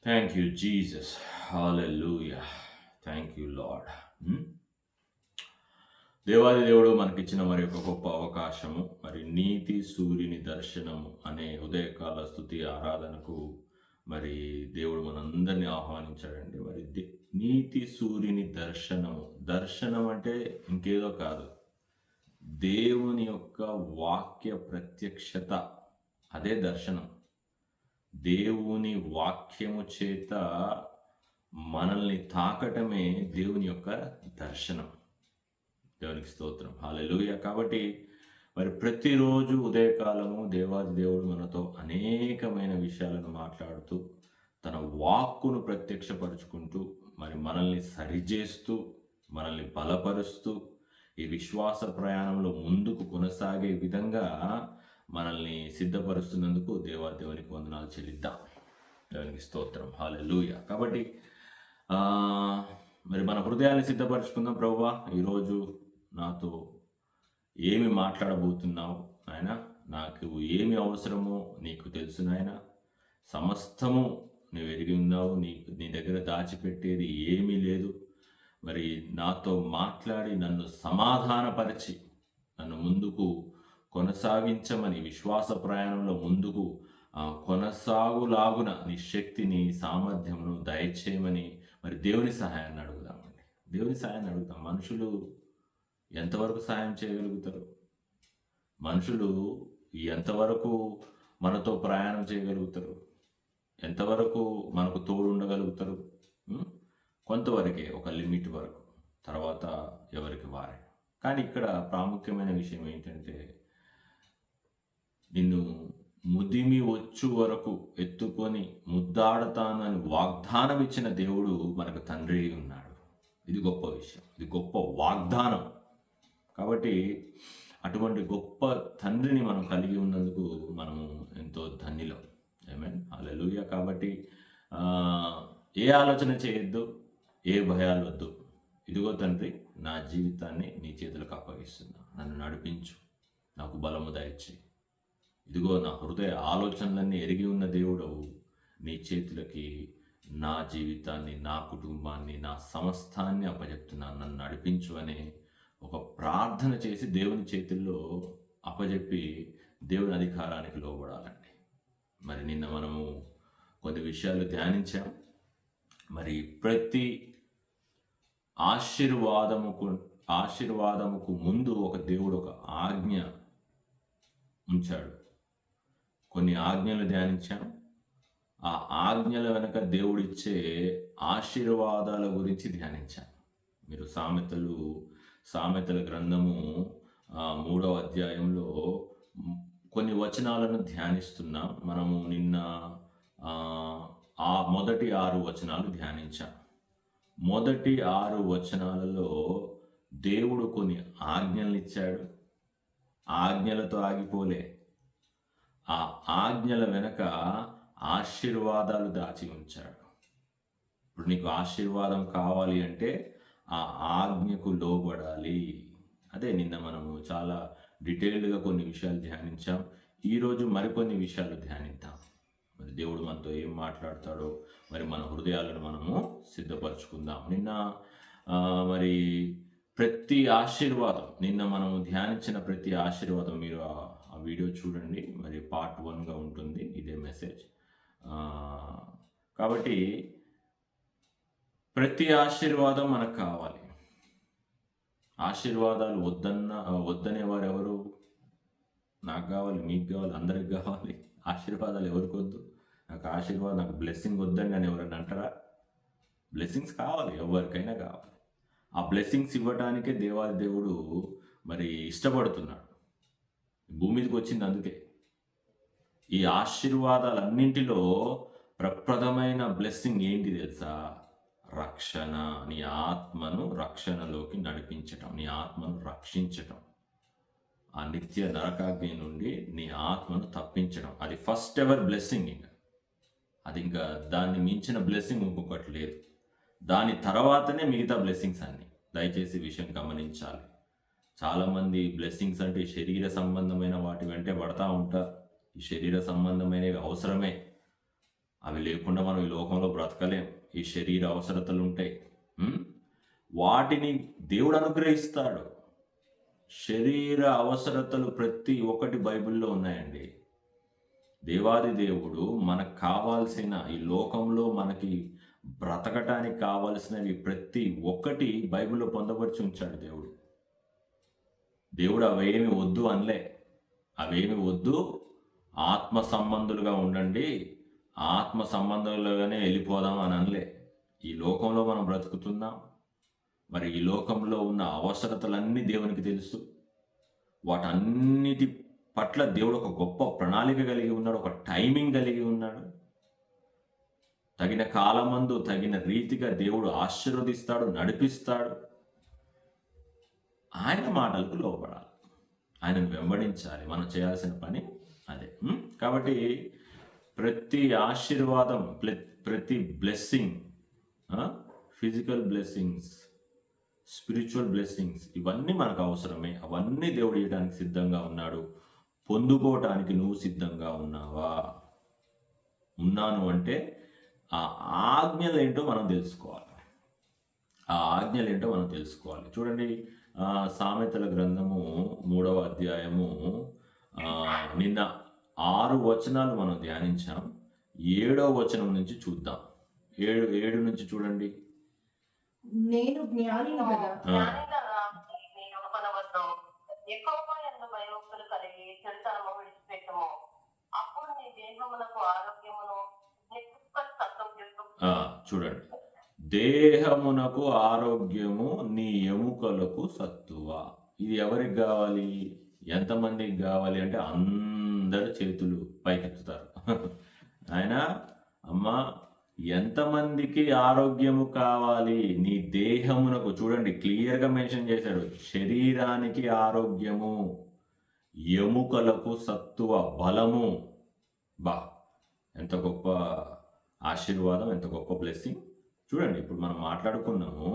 Thank you Jesus. Hallelujah. Thank you lord. దేవాది దేవుడు మనకిచ్చిన మరి ఒక గొప్ప అవకాశము, మరి నీతి సూర్యుని దర్శనము అనే ఉదయకాల స్తుతి ఆరాధనకు మరి దేవుడు మనందరినీ ఆహ్వానించాడండి. మరి నీతి సూర్యుని దర్శనము, దర్శనం అంటే ఇంకేదో కాదు, దేవుని యొక్క వాక్య ప్రత్యక్షత, అదే దర్శనం. దేవుని వాక్యము చేత మనల్ని తాకటమే దేవుని యొక్క దర్శనం. దేవునికి స్తోత్రం. హల్లెలూయా. కాబట్టి మరి ప్రతిరోజు ఉదయకాలము దేవాది దేవుడు మనతో అనేకమైన విషయాలను మాట్లాడుతూ తన వాక్కును ప్రత్యక్షపరుచుకుంటూ మరి మనల్ని సరిచేస్తూ మనల్ని బలపరుస్తూ ఈ విశ్వాస ప్రయాణంలో ముందుకు కొనసాగే విధంగా మనల్ని సిద్ధపరుస్తున్నందుకు దేవునికి వందనాలు చెల్లిద్దాం. దేవునికి స్తోత్రం. హల్లెలూయా. కాబట్టి మరి మన హృదయాన్ని సిద్ధపరచుకుందాం. ప్రభువా, ఈరోజు నాతో ఏమి మాట్లాడబోతున్నావు నాయన? నాకు ఏమి అవసరమో నీకు తెలుసు నాయన. సమస్తము నువ్వు ఎరిగి ఉన్నావు. నీ దగ్గర దాచిపెట్టేది ఏమీ లేదు. మరి నాతో మాట్లాడి నన్ను సమాధానపరిచి నన్ను ముందుకు కొనసాగించమని, విశ్వాస ప్రయాణంలో ముందుకు కొనసాగులాగున నీ శక్తిని, సామర్థ్యమును దయచేయమని మరి దేవుని సహాయాన్ని అడుగుదామండి. దేవుని సహాయాన్ని అడుగుదాం. మనుషులు ఎంతవరకు సహాయం చేయగలుగుతారు? మనుషులు ఎంతవరకు మనతో ప్రయాణం చేయగలుగుతారు? ఎంతవరకు మనకు తోడు ఉండగలుగుతారు? కొంతవరకే, ఒక లిమిట్ వరకు. తర్వాత ఎవరికి వారే. కానీ ఇక్కడ ప్రాముఖ్యమైన విషయం ఏంటంటే, నిన్ను ముదిమి వచ్చు వరకు ఎత్తుకొని ముద్దాడతానని వాగ్దానం ఇచ్చిన దేవుడు మనకు తండ్రి ఉన్నాడు. ఇది గొప్ప విషయం, ఇది గొప్ప వాగ్దానం. కాబట్టి అటువంటి గొప్ప తండ్రిని మనం కలిగి ఉన్నందుకు మనము ఎంతో ధన్యులం. ఆమేన్. హల్లెలూయా. కాబట్టి ఏ ఆలోచన చేయొద్దు, ఏ భయాలు వద్దు. ఇదిగో తండ్రి, నా జీవితాన్ని నీ చేతులకు అప్పగిస్తున్నా. నన్ను నడిపించు, నాకు బలము దయచేయి. ఇదిగో నా హృదయ ఆలోచనలన్నీ ఎరిగి ఉన్న దేవుడవు, నీ చేతులకి నా జీవితాన్ని, నా కుటుంబాన్ని, నా సమస్తాన్ని అప్పచెప్తున్నాను. నన్ను నడిపించు అనే ఒక ప్రార్థన చేసి దేవుని చేతుల్లో అప్పచెప్పి దేవుని అధికారానికి లోబడాలండి. మరి నిన్న మనము కొన్ని విషయాలు ధ్యానించాం. మరి ప్రతి ఆశీర్వాదముకు ముందు ఒక దేవుడు ఒక ఆజ్ఞ ఉంచాడు. కొన్ని ఆజ్ఞలు ధ్యానించాం. ఆ ఆజ్ఞల వెనక దేవుడిచ్చే ఆశీర్వాదాల గురించి ధ్యానించాం. మీరు సామెతల గ్రంథము 3వ అధ్యాయంలో కొన్ని వచనాలను ధ్యానిస్తున్నాం. మనము నిన్న ఆ మొదటి 6 వచనాలు ధ్యానించాం. మొదటి 6 వచనాలలో దేవుడు కొన్ని ఆజ్ఞలు ఇచ్చాడు. ఆజ్ఞలతో ఆగిపోలే. ఆ ఆజ్ఞల వెనక ఆశీర్వాదాలు దాచి ఉంచాడు. ఇప్పుడు నీకు ఆశీర్వాదం కావాలి అంటే ఆ ఆజ్ఞకు లోబడాలి. అదే నిన్న మనము చాలా డీటెయిల్డ్గా కొన్ని విషయాలు ధ్యానించాం. ఈరోజు మరికొన్ని విషయాలు ధ్యానిద్దాం. మరి దేవుడు మనతో ఏం మాట్లాడతాడో మరి మన హృదయాలను మనము సిద్ధపరచుకుందాం. నిన్న మరి ప్రతి ఆశీర్వాదం, నిన్న మనము ధ్యానించిన ప్రతి ఆశీర్వాదం మీరు ఆ వీడియో చూడండి. మరి పార్ట్ 1గా ఉంటుంది ఇదే మెసేజ్. కాబట్టి ప్రతి ఆశీర్వాదం మనకు కావాలి. ఆశీర్వాదాలు వద్దనేవారు ఎవరు? నాకు కావాలి, మీకు కావాలి, అందరికి కావాలి. ఆశీర్వాదాలు ఎవరికి వద్దు? నాకు ఆశీర్వాదం, నాకు బ్లెస్సింగ్ వద్దండి అని ఎవరైనా అంటారా? బ్లెస్సింగ్స్ కావాలి, ఎవరికైనా కావాలి. ఆ బ్లెస్సింగ్స్ ఇవ్వటానికే దేవుడు మరి ఇష్టపడుతున్నాడు. భూమి మీదకి వచ్చింది అందుకే. ఈ ఆశీర్వాదాలన్నింటిలో ప్రప్రదమైన బ్లెస్సింగ్ ఏంటి తెలుసా? రక్షణ. నీ ఆత్మను రక్షణలోకి నడిపించటం, నీ ఆత్మను రక్షించటం, ఆ నిత్య నరకాగ్ని నుండి నీ ఆత్మను తప్పించడం. అది ఫస్ట్ ఎవర్ బ్లెస్సింగ్. ఇంకా దాన్ని మించిన బ్లెస్సింగ్ ఇంకొకటి లేదు. దాని తర్వాతనే మిగతా బ్లెస్సింగ్స్ అన్నీ. దయచేసి విషయం గమనించాలి. చాలామంది బ్లెస్సింగ్స్ అంటే శరీర సంబంధమైన వాటి వెంటే పడతా ఉంటారు. ఈ శరీర సంబంధమైనవి అవసరమే, అవి లేకుండా మనం ఈ లోకంలో బ్రతకలేం. ఈ శరీర అవసరతలు ఉంటాయి. వాటిని దేవుడు అనుగ్రహిస్తాడు. శరీర అవసరతలు ప్రతి ఒక్కటి బైబిల్లో ఉన్నాయండి. దేవాది దేవుడు మనకు కావాల్సిన ఈ లోకంలో మనకి బ్రతకటానికి కావాల్సినవి ప్రతి ఒక్కటి బైబిల్లో పొందపరిచి ఉంచాడు దేవుడు. దేవుడు అవేమి వద్దు అనలే. అవేమి వద్దు, ఆత్మ సంబంధులుగా ఉండండి, ఆత్మ సంబంధులుగానే వెళ్ళిపోదాం అని అనలే. ఈ లోకంలో మనం బ్రతుకుతున్నాం. మరి ఈ లోకంలో ఉన్న అవసరతలన్నీ దేవునికి తెలుసు. వాటన్నిటి పట్ల దేవుడు ఒక గొప్ప ప్రణాళిక కలిగి ఉన్నాడు, ఒక టైమింగ్ కలిగి ఉన్నాడు. తగిన కాలమందు తగిన రీతిగా దేవుడు ఆశీర్వదిస్తాడు, నడిపిస్తాడు. ఆయన మాటలకు లోబడాలి, ఆయనను వెంబడించాలి. మనం చేయాల్సిన పని అదే. కాబట్టి ప్రతి ఆశీర్వాదం, ప్రతి blessing, physical blessings, spiritual blessings, ఇవన్నీ మనకు అవసరమే. అవన్నీ దేవుడు ఇవ్వడానికి సిద్ధంగా ఉన్నాడు. పొందుకోవటానికి నువ్వు సిద్ధంగా ఉన్నావా? ఉన్నాను అంటే ఆ ఆజ్ఞలు ఏంటో మనం తెలుసుకోవాలి. ఆ ఆజ్ఞలు ఏంటో మనం తెలుసుకోవాలి. చూడండి, సామెతల గ్రంథము 3వ అధ్యాయము నిన్న 6 వచనాలు మనం ధ్యానించాం. 7వ వచనం నుంచి చూద్దాం. 7 నుంచి చూడండి. నేను జ్ఞానిని కదా, చూడండి, దేహమునకు ఆరోగ్యము, నీ ఎముకలకు సత్తువ. ఇది ఎవరికి కావాలి? ఎంతమందికి కావాలి అంటే అందరు చేతులు పైకెత్తుతారు. ఆయన అమ్మా, ఎంతమందికి ఆరోగ్యము కావాలి? నీ దేహమునకు. చూడండి, క్లియర్గా మెన్షన్ చేశాడు. శరీరానికి ఆరోగ్యము, ఎముకలకు సత్తువ, బలము. ఎంత గొప్ప ఆశీర్వాదం, ఎంత గొప్ప బ్లెస్సింగ్. చూడండి, ఇప్పుడు మనం మాట్లాడుకున్నాము,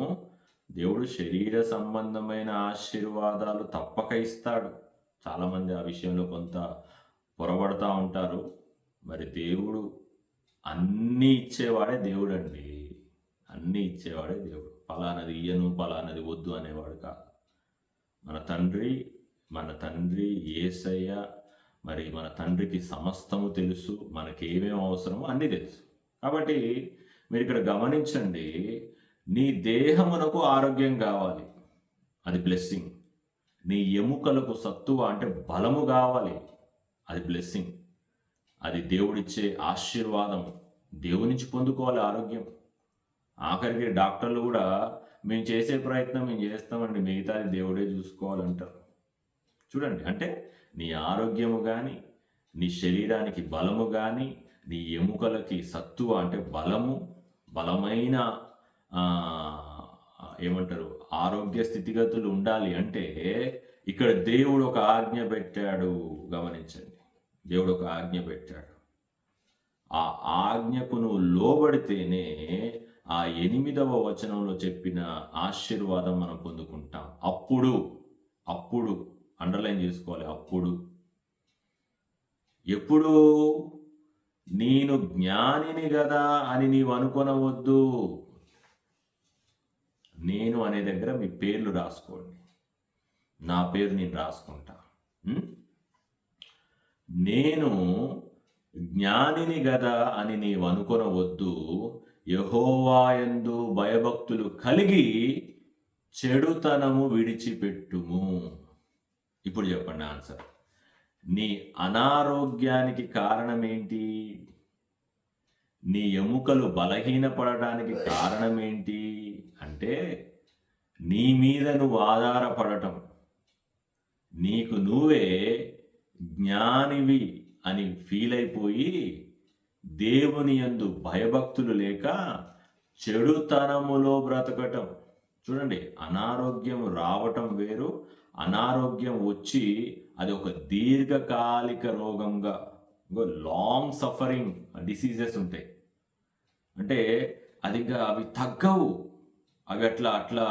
దేవుడు శరీర సంబంధమైన ఆశీర్వాదాలు తప్పక ఇస్తాడు. చాలామంది ఆ విషయంలో కొంత పొరబడతా ఉంటారు. మరి దేవుడు అన్నీ ఇచ్చేవాడే దేవుడు అండి. అన్నీ ఇచ్చేవాడే దేవుడు. పలానది ఇయ్యను, పలానది వద్దు అనేవాడు కాదు. మన తండ్రి యేసయ్య. మరి మన తండ్రికి సమస్తము తెలుసు, మనకేమేమి అవసరమో అన్నీ తెలుసు. కాబట్టి మీరు ఇక్కడ గమనించండి, నీ దేహమునకు ఆరోగ్యం కావాలి, అది బ్లెస్సింగ్. నీ ఎముకలకు సత్తువ అంటే బలము కావాలి, అది బ్లెస్సింగ్. అది దేవుడిచ్చే ఆశీర్వాదం. దేవుడి నుంచి పొందుకోవాలి ఆరోగ్యం. ఆఖరికి డాక్టర్లు కూడా మేము చేసే ప్రయత్నం మేము చేస్తామండి, మిగతాది దేవుడే చూసుకోవాలంటారు. చూడండి, అంటే నీ ఆరోగ్యము కానీ, నీ శరీరానికి బలము కానీ, నీ ఎముకలకి సత్తువ అంటే బలము, బలమైన ఏమంటారు ఆరోగ్య స్థితిగతులు ఉండాలి అంటే ఇక్కడ దేవుడు ఒక ఆజ్ఞ పెట్టాడు. గమనించండి, దేవుడు ఒక ఆజ్ఞ పెట్టాడు. ఆ ఆజ్ఞకు నువ్వు లోబడితేనే ఆ 8వ వచనంలో చెప్పిన ఆశీర్వాదం మనం పొందుకుంటాం. అప్పుడు అండర్లైన్ చేసుకోవాలి. ఎప్పుడు? నేను జ్ఞానిని కదా అని నీవు అనుకొనవద్దు. నేను అనే దగ్గర మీ పేర్లు రాసుకోండి, నా పేరు నేను రాసుకుంటా. నేను జ్ఞానిని గదా అని నీవు అనుకొనవద్దు. యెహోవాయందు భయభక్తులు కలిగి చెడుతనము విడిచిపెట్టుము. ఇప్పుడు చెప్పండి ఆన్సర్. నీ అనారోగ్యానికి కారణం ఏంటి? నీ ఎముకలు బలహీనపడటానికి కారణం ఏంటి అంటే నీ మీద నువ్వు ఆధారపడటం. నీకు నువ్వే జ్ఞానివి అని ఫీల్ అయిపోయి దేవుని యందు భయభక్తులు లేక చెడుతనములో బ్రతకటం. చూడండి, అనారోగ్యం రావటం వేరు, అనారోగ్యం వచ్చి అది ఒక దీర్ఘకాలిక రోగంగా, లాంగ్ సఫరింగ్ డిసీజెస్ ఉంటాయి. అంటే అది ఇంకా అవి తగ్గవు. అవి అట్లా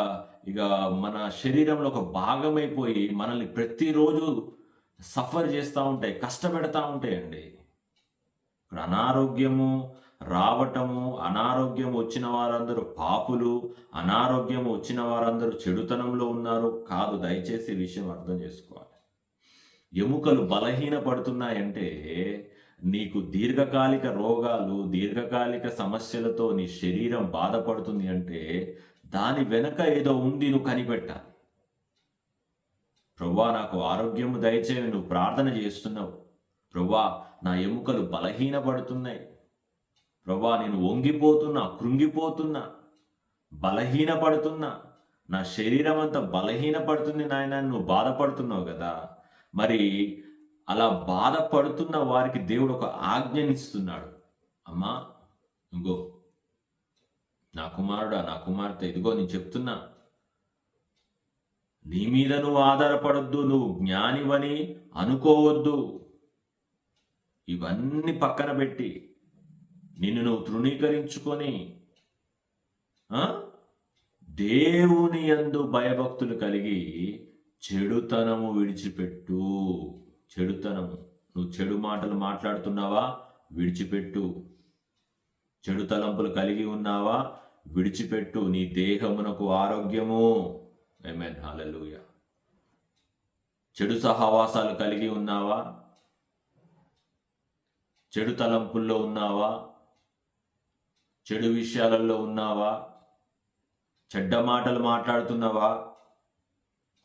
ఇక మన శరీరంలో ఒక భాగమైపోయి మనల్ని ప్రతిరోజు సఫర్ చేస్తూ ఉంటాయి, కష్టపెడతా ఉంటాయండి. ఇప్పుడు అనారోగ్యము రావటము, అనారోగ్యం వచ్చిన వారందరూ పాపులు, అనారోగ్యం వచ్చిన వారందరూ చెడుతనంలో ఉన్నారు కాదు. దయచేసి ఈ విషయం అర్థం చేసుకోవాలి. ఎముకలు బలహీనపడుతున్నాయంటే నీకు దీర్ఘకాలిక రోగాలు, దీర్ఘకాలిక సమస్యలతో నీ శరీరం బాధపడుతుంది అంటే దాని వెనక ఏదో ఉంది, నువ్వు కనిపెట్టాలి. ప్రభువా నాకు ఆరోగ్యము దయచేయి, నువ్వు ప్రార్థన చేస్తున్నావు. ప్రభువా నా ఎముకలు బలహీనపడుతున్నాయి. ప్రభువా నేను వంగిపోతున్నా, కృంగిపోతున్నా, బలహీనపడుతున్నా, నా శరీరం అంతా బలహీనపడుతుంది నాయన, నువ్వు బాధపడుతున్నావు కదా. మరి అలా బాధపడుతున్న వారికి దేవుడు ఒక ఆజ్ఞనిస్తున్నాడు. అమ్మా ఇంకో నా కుమారుడా, నా కుమార్తె, ఇదిగో నేను చెప్తున్నా, నీ మీద నువ్వు ఆధారపడొద్దు, నువ్వు జ్ఞానివని అనుకోవద్దు. ఇవన్నీ పక్కన పెట్టి నిన్ను నువ్వు తృణీకరించుకొని దేవుని యందు భయభక్తులు కలిగి చెడుతనము విడిచిపెట్టు. చెడుతనము, నువ్వు చెడు మాటలు మాట్లాడుతున్నావా, విడిచిపెట్టు. చెడు తలంపులు కలిగి ఉన్నావా, విడిచిపెట్టు. నీ దేహమునకు ఆరోగ్యము. ఆమేన్, హల్లెలూయా. చెడు సహవాసాలు కలిగి ఉన్నావా, చెడు తలంపుల్లో ఉన్నావా, చెడు విషయాలలో ఉన్నావా, చెడ్డ మాటలు మాట్లాడుతున్నావా.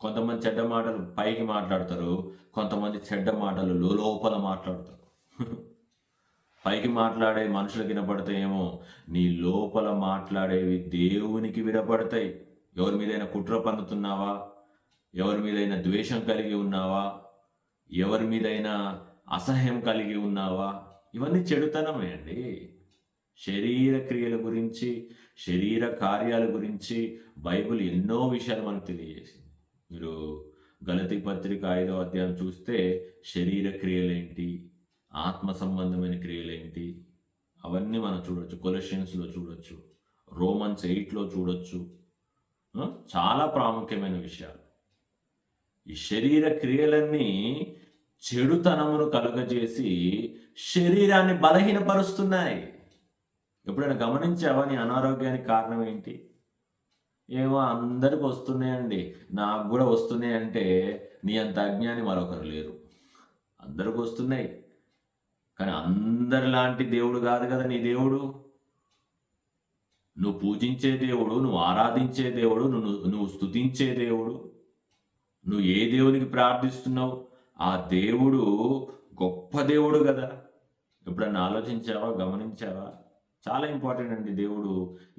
కొంతమంది చెడ్డ మాటలు పైకి మాట్లాడతారు, కొంతమంది చెడ్డ మాటలు లోపల మాట్లాడతారు. పైకి మాట్లాడే మనుషులకు వినపడతాయేమో, నీ లోపల మాట్లాడేవి దేవునికి వినపడతాయి. ఎవరి మీదైనా కుట్ర పన్నుతున్నావా, ఎవరి మీదైనా ద్వేషం కలిగి ఉన్నావా, ఎవరి మీదైనా అసహ్యం కలిగి ఉన్నావా, ఇవన్నీ చెడుతనమే అండి. శరీర క్రియల గురించి, శరీర కార్యాల గురించి బైబిల్ ఎన్నో విషయాలు మనకు తెలియజేసింది. మీరు గలతీ పత్రిక 5వ అధ్యాయం చూస్తే శరీర క్రియలేంటి, ఆత్మ సంబంధమైన క్రియలేంటి, అవన్నీ మనం చూడొచ్చు. కొలెషన్స్లో చూడొచ్చు, రోమన్స్ 8లో చూడొచ్చు. చాలా ప్రాముఖ్యమైన విషయాలు. ఈ శరీర క్రియలన్నీ చెడుతనమును కలుగజేసి శరీరాన్ని బలహీనపరుస్తున్నాయి. ఎప్పుడైనా గమనించావా నీ అనారోగ్యానికి కారణం ఏంటి? ఏమో అందరికి వస్తున్నాయండి, నాకు కూడా వస్తున్నాయి అంటే నీ అంత అజ్ఞాని మరొకరు లేరు. అందరికి వస్తున్నాయి, కానీ అందరిలాంటి దేవుడు కాదు కదా నీ దేవుడు. నువ్వు పూజించే దేవుడు, నువ్వు ఆరాధించే దేవుడు, నువ్వు స్తుతించే దేవుడు, నువ్వు ఏ దేవునికి ప్రార్థిస్తున్నావు ఆ దేవుడు గొప్ప దేవుడు కదా. ఎప్పుడన్నా ఆలోచించావా, గమనించావా? చాలా ఇంపార్టెంట్ అండి. దేవుడు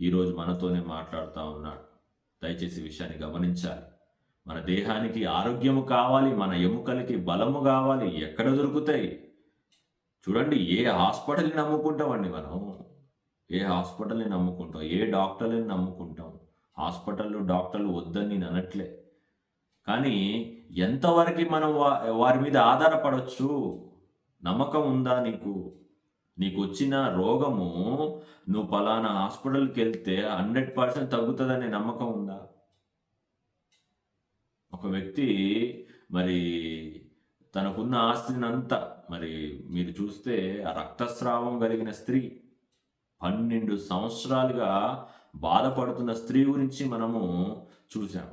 ఈరోజు మనతోనే మాట్లాడుతూ ఉన్నాడు. దయచేసి విషయాన్ని గమనించాలి. మన దేహానికి ఆరోగ్యము కావాలి, మన ఎముకలకి బలము కావాలి. ఎక్కడ దొరుకుతాయి? చూడండి, ఏ హాస్పిటల్ని నమ్ముకుంటామండి మనం? ఏ హాస్పిటల్ని నమ్ముకుంటాం? ఏ డాక్టర్ని నమ్ముకుంటాం? హాస్పిటళ్ళు డాక్టర్లు వద్దని నేను అనట్లే, కానీ ఎంతవరకు మనం వారి మీద ఆధారపడవచ్చు? నమ్మకం ఉందా నీకు? నీకు వచ్చిన రోగము నువ్వు పలానా హాస్పిటల్కి వెళ్తే 100% తగ్గుతుందనే నమ్మకం ఉందా? ఒక వ్యక్తి మరి తనకున్న ఆస్తినంతా, మరి మీరు చూస్తే ఆ రక్తస్రావం కలిగిన స్త్రీ, 12 సంవత్సరాలుగా బాధపడుతున్న స్త్రీ గురించి మనము చూసాం.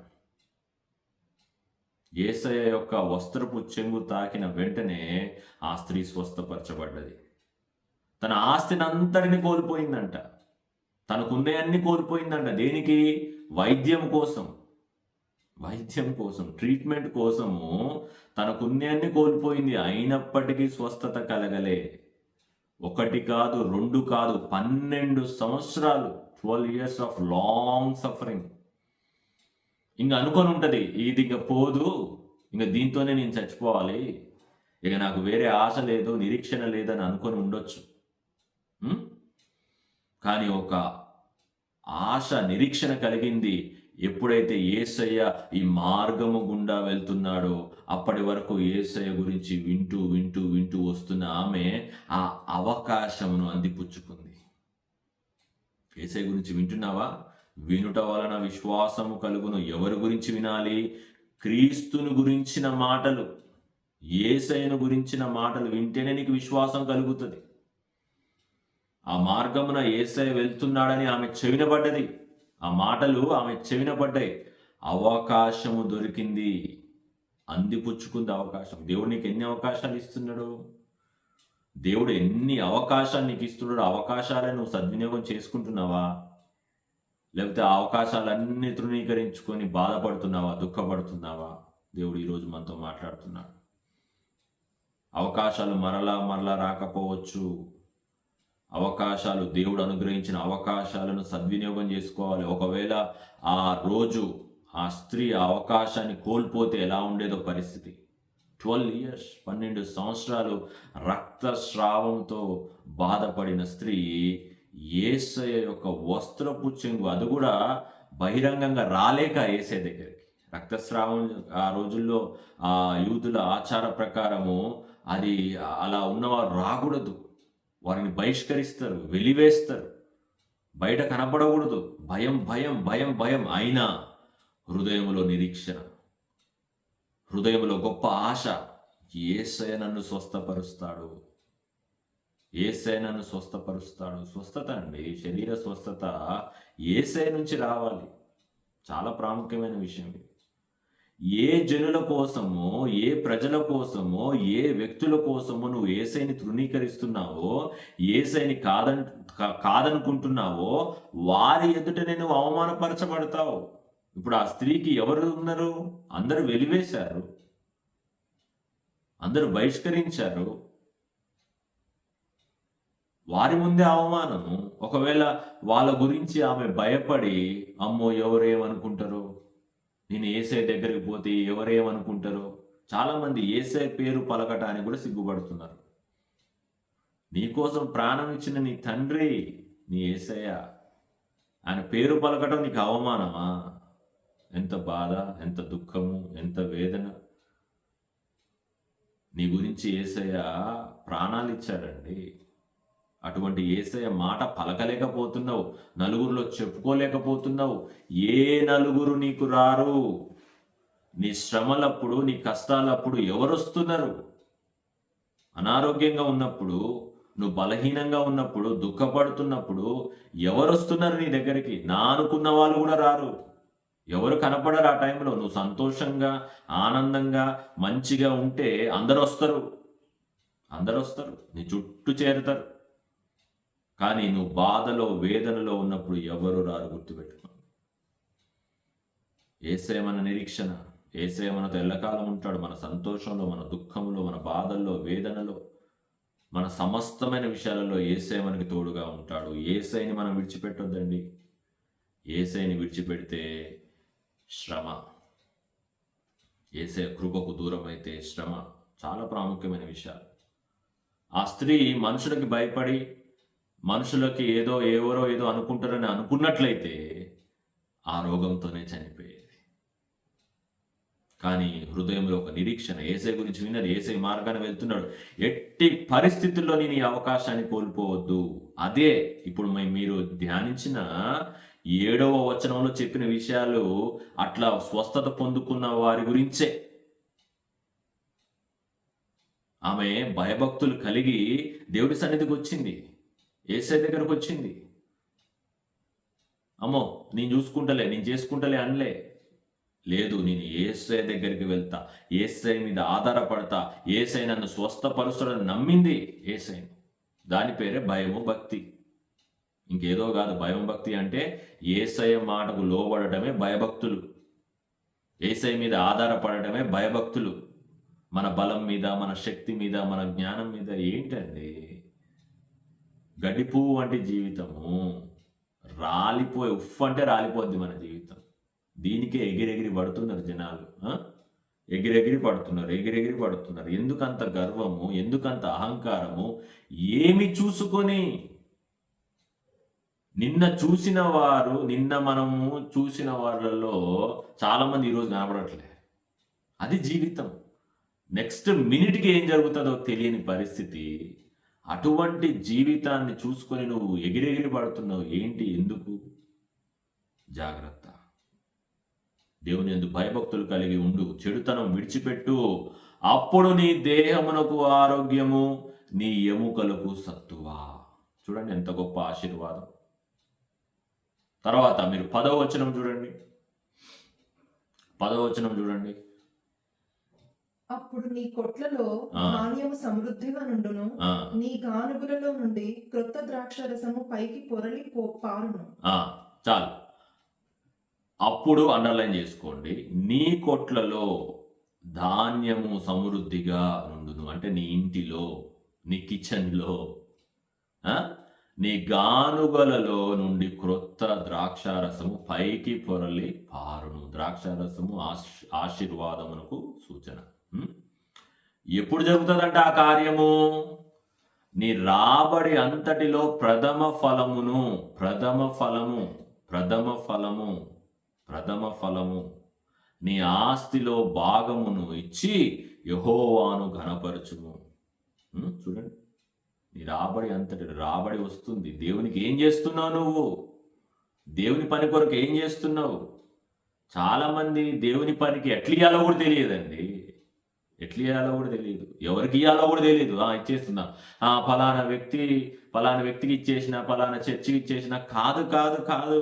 యేసయ్య యొక్క వస్త్రపు చెంగు తాకిన వెంటనే ఆ స్త్రీ స్వస్థపరచబడ్డది. తన ఆస్తినంతటిని కోల్పోయిందంట, తనకున్నయన్ని కోల్పోయిందంట. దేనికి? వైద్యం కోసం, వైద్యం కోసం, ట్రీట్మెంట్ కోసము తనకున్నయన్ని కోల్పోయింది. అయినప్పటికీ స్వస్థత కలగలే. 1 కాదు, 2 కాదు, 12 సంవత్సరాలు, 12 years ఆఫ్ లాంగ్ సఫరింగ్. ఇంక అనుకొని ఉంటుంది, ఇది ఇంక పోదు, ఇంక దీంతోనే నేను చచ్చిపోవాలి, ఇక నాకు వేరే ఆశ లేదు, నిరీక్షణ లేదని అనుకొని ఉండొచ్చు. కానీ ఒక ఆశ, నిరీక్షణ కలిగింది ఎప్పుడైతే యేసయ్య ఈ మార్గము గుండా వెళ్తున్నాడో. అప్పటి వరకు యేసయ్య గురించి వింటూ వింటూ వింటూ వస్తున్న ఆమె ఆ అవకాశమును అందిపుచ్చుకుంది. యేసయ్య గురించి వింటున్నావా? వినుట వలన విశ్వాసము కలుగును. ఎవరి గురించి వినాలి? క్రీస్తుని గురించిన మాటలు, యేసయ్యను గురించిన మాటలు వింటేనే నీకు విశ్వాసం కలుగుతుంది. ఆ మార్గమున యేసయ్య వెళ్తున్నాడని ఆమె చెవిన పడ్డది. ఆ మాటలు ఆమె చెవిన పడ్డాయి. అవకాశము దొరికింది, అందిపుచ్చుకుంది అవకాశం. దేవుడు నీకు ఎన్ని అవకాశాలు ఇస్తున్నాడు? దేవుడు ఎన్ని అవకాశాలు నీకు ఇస్తున్నాడు? అవకాశాలను నువ్వు సద్వినియోగం చేసుకుంటున్నావా? లేకపోతే ఆ అవకాశాలన్నీ తృణీకరించుకొని బాధపడుతున్నావా, దుఃఖపడుతున్నావా? దేవుడు ఈరోజు మనతో మాట్లాడుతున్నాడు. అవకాశాలు మరలా మరలా రాకపోవచ్చు. అవకాశాలు, దేవుడు అనుగ్రహించిన అవకాశాలను సద్వినియోగం చేసుకోవాలి. ఒకవేళ ఆ రోజు ఆ స్త్రీ ఆ అవకాశాన్ని కోల్పోతే ఎలా ఉండేదో పరిస్థితి. 12 years, 12 సంవత్సరాలు రక్తస్రావంతో బాధపడిన స్త్రీ యేసయ్య యొక్క వస్త్రపు చెంగు, అది కూడా బహిరంగంగా రాలేక యేసయ్య దగ్గరికి. రక్తస్రావం ఆ రోజుల్లో ఆ యూదుల ఆచార ప్రకారము అది అలా ఉన్నవారు రాకూడదు. వారిని బహిష్కరిస్తారు, వెలివేస్తారు, బయట కనపడకూడదు. భయం భయం భయం భయం. అయినా హృదయంలో నిరీక్షణ, హృదయంలో గొప్ప ఆశ. యేసయ్య నన్ను స్వస్థపరుస్తాడు, యేసయ్య నన్ను స్వస్థపరుస్తాడు. స్వస్థత అండి, శరీర స్వస్థత యేసయ్య నుంచి రావాలి. చాలా ప్రాముఖ్యమైన విషయం ఇది. ఏ జనుల కోసమో, ఏ ప్రజల కోసమో, ఏ వ్యక్తుల కోసమో నువ్వు యేసయ్యని తృణీకరిస్తున్నావో, యేసయ్యని కాదనుకుంటున్నావో, వారి ఎదుటనే నువ్వు అవమానపరచబడతావు. ఇప్పుడు ఆ స్త్రీకి ఎవరు ఉన్నారు? అందరూ వెలివేశారు, అందరూ బహిష్కరించారు. వారి ముందే అవమానము. ఒకవేళ వాళ్ళ గురించి ఆమె భయపడి, అమ్మో ఎవరేమనుకుంటారో, నేను యేసయ్య దగ్గరికి పోతే ఎవరేమనుకుంటారో. చాలామంది యేసయ్య పేరు పలకటానికి కూడా సిగ్గుపడుతున్నారు. నీకోసం ప్రాణం ఇచ్చిన నీ తండ్రి, నీ యేసయ్య, ఆయన పేరు పలకటం నీకు అవమానమా? ఎంత బాధ, ఎంత దుఃఖము, ఎంత వేదన. నీ గురించి యేసయ్య ప్రాణాలు ఇచ్చాడండి. అటువంటి యేసయ్య మాట పలకలేకపోతున్నావు, నలుగురిలో చెప్పుకోలేకపోతున్నావు. ఏ నలుగురు నీకు రారు? నీ శ్రమలప్పుడు, నీ కష్టాలప్పుడు ఎవరు వస్తున్నారు? అనారోగ్యంగా ఉన్నప్పుడు, నువ్వు బలహీనంగా ఉన్నప్పుడు, దుఃఖపడుతున్నప్పుడు ఎవరు వస్తున్నారు నీ దగ్గరికి? నా అనుకున్న వాళ్ళు కూడా రారు. ఎవరు కనపడరు ఆ టైంలో. నువ్వు సంతోషంగా, ఆనందంగా, మంచిగా ఉంటే అందరు వస్తారు, అందరు వస్తారు, నీ చుట్టూ చేరుతారు. కానీ నువ్వు బాధలో, వేదనలో ఉన్నప్పుడు ఎవరు రారు. గుర్తుపెట్టుకో. యేసయ్య మన నిరీక్షణ. యేసయ్య మనతో ఎల్లకాలం ఉంటాడు. మన సంతోషంలో, మన దుఃఖంలో, మన బాధల్లో, వేదనలో, మన సమస్తమైన విషయాలలో యేసయ్య మనకి తోడుగా ఉంటాడు. యేసయ్యని మనం విడిచిపెట్టొద్దండి. యేసయ్యని విడిచిపెడితే శ్రమ. యేసయ్య కృపకు దూరం అయితే శ్రమ. చాలా ప్రాముఖ్యమైన విషయాలు. ఆ స్త్రీ మనుషులకి భయపడి, మనుషులకి ఎవరో ఏదో అనుకుంటారని అనుకున్నట్లయితే ఆ రోగంతోనే చనిపోయేది. కానీ హృదయంలో ఒక నిరీక్షణ. యేసయ్య గురించి విన్నది, యేసయ్య మార్గాన్ని వెళ్తున్నాడు. ఎట్టి పరిస్థితుల్లో నేను ఈ అవకాశాన్ని కోల్పోవద్దు. అదే ఇప్పుడు మీరు ధ్యానించిన 7వ వచనంలో చెప్పిన విషయాలు అట్లా స్వస్థత పొందుకున్న వారి గురించే. ఆమె భయభక్తులు కలిగి దేవుడి సన్నిధికి వచ్చింది, యేసయ్య దగ్గరకు వచ్చింది. అమ్మో నేను చూసుకుంటలే, నేను చేసుకుంటలే అనలే. లేదు, నేను యేసయ్య దగ్గరికి వెళ్తా, యేసయ్య మీద ఆధారపడతా, యేసయ్య నన్ను స్వస్థపరుస్తాడని నమ్మింది యేసయ్యని. దాని పేరే భయము, భక్తి. ఇంకేదో కాదు. భయం, భక్తి అంటే యేసయ్య మాటకు లోబడటమే భయభక్తులు. యేసయ్య మీద ఆధారపడటమే భయభక్తులు. మన బలం మీద, మన శక్తి మీద, మన జ్ఞానం మీద ఏంటండి? గడిపు వంటి జీవితము. రాలిపోయి ఉఫ్ అంటే రాలిపోద్ది మన జీవితం. దీనికే ఎగిరెగిరి పడుతున్నారు జనాలు. ఎగిరెగిరి పడుతున్నారు. ఎందుకంత గర్వము, ఎందుకంత అహంకారము? ఏమి చూసుకొని? నిన్న మనము చూసిన వాళ్ళలో చాలామంది ఈరోజు కనబడట్లే. అది జీవితం. నెక్స్ట్ మినిట్కి ఏం జరుగుతుందో తెలియని పరిస్థితి. అటువంటి జీవితాన్ని చూసుకొని నువ్వు ఎగిరెగిరి పడుతున్నావు. ఏంటి? ఎందుకు? జాగ్రత్త. దేవుని యందు భయభక్తులు కలిగి ఉండు. చెడుతనం విడిచిపెట్టు. అప్పుడు నీ దేహమునకు ఆరోగ్యము, నీ ఎముకలకు సత్తువ. చూడండి ఎంత గొప్ప ఆశీర్వాదం. తర్వాత మీరు 10వ వచనం చూడండి. 10వ వచనం చూడండి. అప్పుడు నీ కొట్లలో ఆ. ధాన్యము సమృద్ధిగా నుండును, ఆ, నీ గానుగులలో నుండి క్రొత్త ద్రాక్ష రసము పైకి పొరలి పారును. ఆ, చాలు. అప్పుడు అండర్లైన్ చేసుకోండి. నీ కొట్లలో ధాన్యము సమృద్ధిగా నుండును అంటే నీ ఇంటిలో, నీ కిచెన్లో, నీ గానుగలలో నుండి క్రొత్త ద్రాక్షారసము పైకి పొరలి పారును. ద్రాక్షారసము ఆశీర్వాదమునకు సూచన. ఎప్పుడు జరుగుతుందంటే ఆ కార్యము నీ రాబడి అంతటిలో ప్రథమ ఫలము నీ ఆస్తిలో భాగమును ఇచ్చి యెహోవాను ఘనపరచుము. చూడండి, నీ రాబడి వస్తుంది. దేవునికి ఏం చేస్తున్నావు నువ్వు? దేవుని పని కొరకు ఏం చేస్తున్నావు? చాలామంది దేవుని పనికి ఎట్లా ఇయ్యాలో కూడా తెలియదండి. ఎవరికి ఇయ్యాలో కూడా తెలియదు. ఇచ్చేస్తున్నా, ఫలానా వ్యక్తికి ఇచ్చేసిన, ఫలానా చర్చికి ఇచ్చేసిన. కాదు.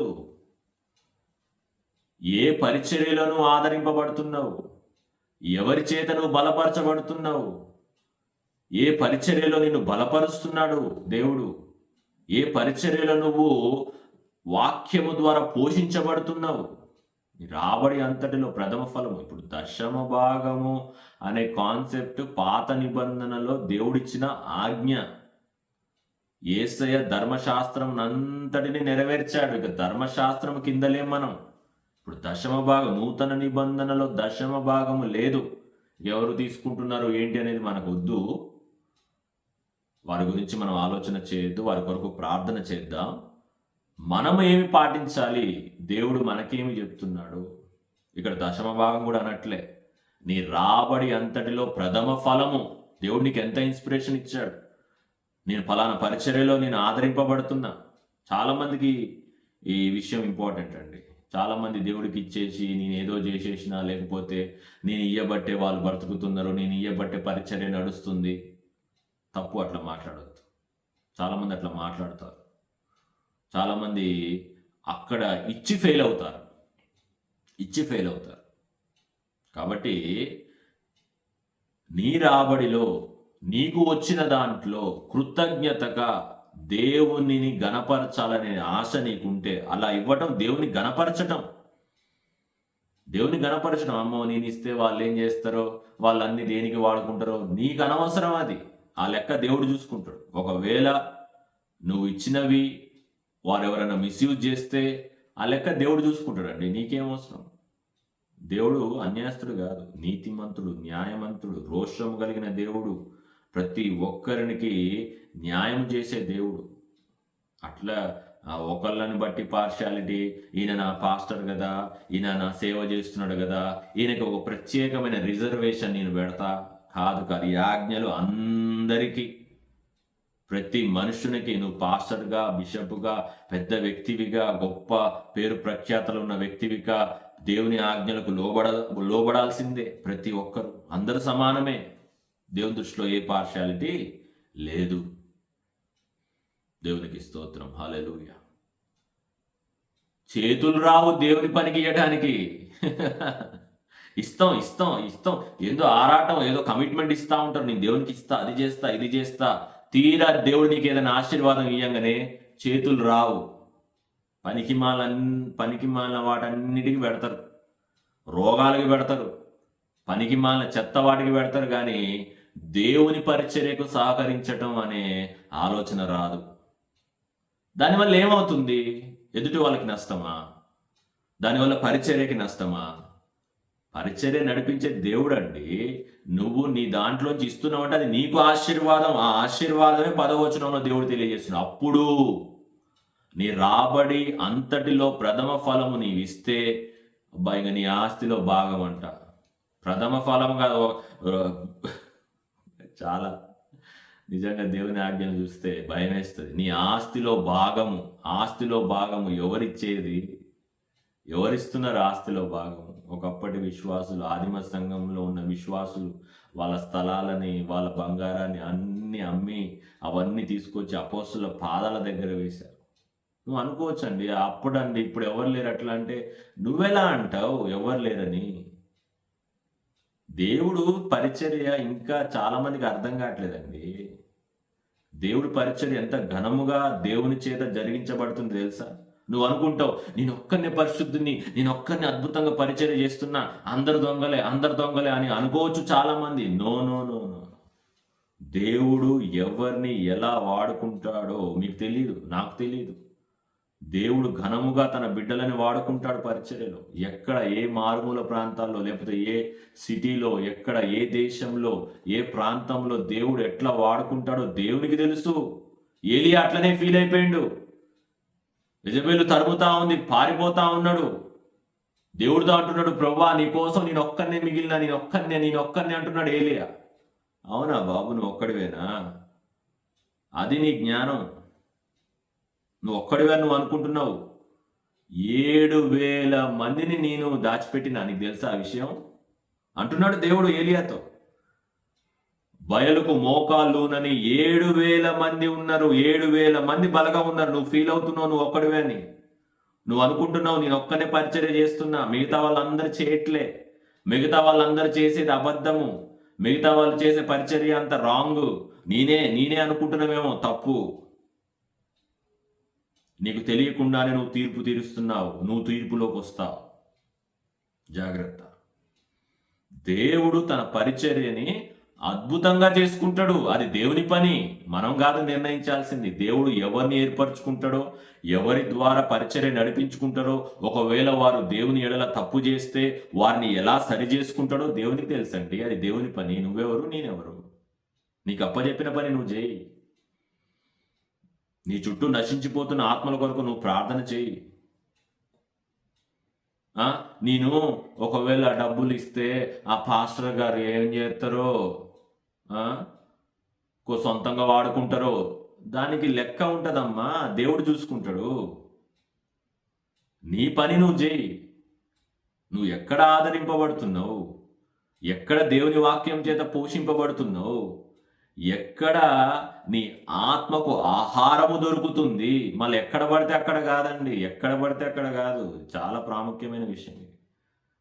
ఏ పరిచర్యలో నువ్వు ఆదరింపబడుతున్నావు? ఎవరి చేత నువ్వు బలపరచబడుతున్నావు? ఏ పరిచర్యలో నిన్ను బలపరుస్తున్నాడు దేవుడు? ఏ పరిచర్యలో నువ్వు వాక్యము ద్వారా పోషించబడుతున్నావు? రాబడి అంతటిలో ప్రథమ ఫలము. ఇప్పుడు దశమ భాగము అనే కాన్సెప్ట్ పాత నిబంధనలో దేవుడిచ్చిన ఆజ్ఞ. యేసయ్య ధర్మశాస్త్రం అంతటిని నెరవేర్చాడు. ఇక ధర్మశాస్త్రం కిందలే మనం. ఇప్పుడు దశమ భాగం, నూతన నిబంధనలో దశమ భాగము లేదు. ఎవరు తీసుకుంటున్నారు ఏంటి అనేది మనకు వద్దు. వారి గురించి మనం ఆలోచన చేయొద్దు. వారి కొరకు ప్రార్థన చేద్దాం. మనం ఏమి పాటించాలి? దేవుడు మనకేమి చెప్తున్నాడు? ఇక్కడ దశమ భాగం కూడా అనట్లే. నీ రాబడి అంతటిలో ప్రథమ ఫలము. దేవుడు నీకు ఎంత ఇన్స్పిరేషన్ ఇచ్చాడు. నేను ఫలానా పరిచర్యలో నేను ఆదరింపబడుతున్నా. చాలామందికి ఈ విషయం ఇంపార్టెంట్ అండి. చాలామంది దేవుడికి ఇచ్చేసి నేను ఏదో చేసేసినా, లేకపోతే నేను ఇయ్యబట్టే వాళ్ళు బ్రతుకుతున్నారు, నేను ఇయ్యబట్టే పరిచర్య నడుస్తుంది. తప్పు, అట్లా మాట్లాడవద్దు. చాలామంది అట్లా మాట్లాడతారు. చాలామంది అక్కడ ఇచ్చి ఫెయిల్ అవుతారు. కాబట్టి నీ రాబడిలో నీకు వచ్చిన దాంట్లో కృతజ్ఞతగా దేవునిని గణపరచాలనే ఆశ నీకుంటే అలా ఇవ్వటం దేవుని గణపరచటం. అమ్మో నేను ఇస్తే వాళ్ళు ఏం చేస్తారో, వాళ్ళన్నీ దేనికి వాడుకుంటారో నీకు అనవసరం. అది ఆ లెక్క దేవుడు చూసుకుంటాడు. ఒకవేళ నువ్వు ఇచ్చినవి వారు ఎవరైనా మిస్యూజ్ చేస్తే ఆ లెక్క దేవుడు చూసుకుంటాడండి. నీకేం అవసరం? దేవుడు అన్యాయస్తుడు కాదు, నీతిమంతుడు, న్యాయమంతుడు, రోషం కలిగిన దేవుడు, ప్రతి ఒక్కరికి న్యాయం చేసే దేవుడు. అట్లా ఒకళ్ళని బట్టి పార్షాలిటీ, ఈయన నా పాస్టర్ కదా, ఈయన నా సేవ చేస్తున్నాడు కదా, ఈయనకి ఒక ప్రత్యేకమైన రిజర్వేషన్ నేను పెడతా. కాదు. ఈ ఆజ్ఞలు అందరికీ, ప్రతి మనుషునికి. నువ్వు పాస్టర్గా, బిషప్గా, పెద్ద వ్యక్తివిగా, గొప్ప పేరు ప్రఖ్యాతలు ఉన్న వ్యక్తివిగా దేవుని ఆజ్ఞలకు లోబడాల్సిందే. ప్రతి ఒక్కరు, అందరూ సమానమే. దేవుని దృష్టిలో ఏ పార్షాలిటీ లేదు. దేవునికి స్తోత్రం. హల్లెలూయా. చేతులు రావు దేవుని పనికి ఇవ్వడానికి. ఇస్తాం. ఏదో ఆరాటం, ఏదో కమిట్మెంట్ ఇస్తా ఉంటారు. నేను దేవునికి ఇస్తా, అది చేస్తా, ఇది చేస్తా. తీరా దేవుడు నీకు ఏదైనా ఆశీర్వాదం ఇయ్యంగానే చేతులు రావు. పనికిమాలిన వాటన్నిటికీ పెడతారు. రోగాలకి పెడతారు, పనికిమాలిన చెత్త వాటికి పెడతారు. కానీ దేవుని పరిచర్యకు సహకరించటం అనే ఆలోచన రాదు. దానివల్ల ఏమవుతుంది? ఎదుటి వాళ్ళకి నష్టమా? దానివల్ల పరిచర్యకి నష్టమా? పరిచర్య నడిపించే దేవుడు అండి. నువ్వు నీ దాంట్లోంచి ఇస్తున్నావు అంటే అది నీకు ఆశీర్వాదం. ఆ ఆశీర్వాదమే 10వ వచనంలో దేవుడు తెలియజేస్తున్నాడు. అప్పుడు నీ రాబడి అంతటిలో ప్రథమ ఫలము నీవిస్తే, అబ్బాయి ఇంకా నీ ఆస్తిలో భాగం అంట. ప్రథమ ఫలం కాదు. చాలా నిజంగా దేవుని ఆజ్ఞను చూస్తే భయం వేస్తుంది. నీ ఆస్తిలో భాగము ఎవరిచ్చేది? ఎవరిస్తున్నారు ఆస్తిలో భాగము? ఒకప్పటి విశ్వాసులు, ఆదిమ సంఘంలో ఉన్న విశ్వాసులు వాళ్ళ స్థలాలని, వాళ్ళ బంగారాన్ని అన్ని అమ్మి అవన్నీ తీసుకొచ్చి అపోస్తుల పాదాల దగ్గర వేశారు. నువ్వు అనుకోవచ్చండి అప్పుడండి ఇప్పుడు ఎవరు లేరు అట్లా అంటే, నువ్వెలా అంటావు ఎవరు లేరని? దేవుడు పరిచర్య ఇంకా చాలా మందికి అర్థం కావట్లేదండి. దేవుడి పరిచర్య ఎంత ఘనముగా దేవుని చేత జరిగించబడుతుంది తెలుసా? నువ్వు అనుకుంటావు నేనొక్కరిని పరిశుద్ధుని, నేనొక్కరిని అద్భుతంగా పరిచర్య చేస్తున్నా, అందరు దొంగలే అని అనుకోవచ్చు చాలా మంది. No no no no. దేవుడు ఎవరిని ఎలా వాడుకుంటాడో మీకు తెలియదు, నాకు తెలియదు. దేవుడు ఘనముగా తన బిడ్డలని వాడుకుంటాడు పరిచర్యలో. ఎక్కడ ఏ మారుమూల ప్రాంతాల్లో, లేకపోతే ఏ సిటీలో, ఎక్కడ ఏ దేశంలో, ఏ ప్రాంతంలో దేవుడు ఎట్లా వాడుకుంటాడో దేవునికి తెలుసు. ఏలియా అట్లనే ఫీల్ అయిపోయిండు. యెజబెలు తరుముతా ఉంది, పారిపోతా ఉన్నాడు. దేవుడితో అంటున్నాడు, ప్రభువా నీ కోసం నేను ఒక్కరినే మిగిలిన, నేను ఒక్కరినే అంటున్నాడు ఏలియా. అవునా బాబు, నువ్వు ఒక్కడివేనా? అది నీ జ్ఞానం. నువ్వు ఒక్కడివే నువ్వు అనుకుంటున్నావు. 7,000 మందిని నేను దాచిపెట్టినా, నీకు తెలుసా ఆ విషయం అంటున్నాడు దేవుడు ఏలియాతో. బయలుకు మోకాళ్ళునని 7,000 మంది ఉన్నారు, 7,000 మంది బలగా ఉన్నారు. నువ్వు ఫీల్ అవుతున్నావు నువ్వు ఒక్కడివే అని. నువ్వు అనుకుంటున్నావు నేను ఒక్కనే పరిచర్య చేస్తున్నా, మిగతా వాళ్ళందరూ చేయట్లే, మిగతా వాళ్ళందరూ చేసేది అబద్ధము, మిగతా వాళ్ళు చేసే పరిచర్య అంత రాంగ్, నేనే అనుకుంటున్నావేమో తప్పు. నీకు తెలియకుండానే నువ్వు తీర్పు తీరుస్తున్నావు, నువ్వు తీర్పులోకి వస్తావు. జాగ్రత్త. దేవుడు తన పరిచర్యని అద్భుతంగా చేసుకుంటాడు. అది దేవుని పని, మనం కాదు నిర్ణయించాల్సింది. దేవుడు ఎవరిని ఏర్పరచుకుంటాడో, ఎవరి ద్వారా పరిచర్య నడిపించుకుంటారో, ఒకవేళ వారు దేవుని ఎడల తప్పు చేస్తే వారిని ఎలా సరి చేసుకుంటాడో దేవునికి తెలుసండి. అది దేవుని పని. నువ్వెవరు, నేనెవరు? నీకు అప్పచెప్పిన పని నువ్వు చేయి. నీ చుట్టూ నశించిపోతున్న ఆత్మల కొరకు నువ్వు ప్రార్థన చేయి. నేను ఒకవేళ డబ్బులు ఇస్తే ఆ పాస్టర్ గారు ఏం చేస్తారో, సొంతంగా వాడుకుంటారో, దానికి లెక్క ఉంటుందమ్మా. దేవుడు చూసుకుంటాడు. నీ పని నువ్వు చేయి. నువ్వు ఎక్కడ ఆదరింపబడుతున్నావు, ఎక్కడ దేవుని వాక్యం చేత పోషింపబడుతున్నావు, ఎక్కడ నీ ఆత్మకు ఆహారము దొరుకుతుంది. మళ్ళీ ఎక్కడ పడితే అక్కడ కాదండి, ఎక్కడ పడితే అక్కడ కాదు. చాలా ప్రాముఖ్యమైన విషయం ఇది.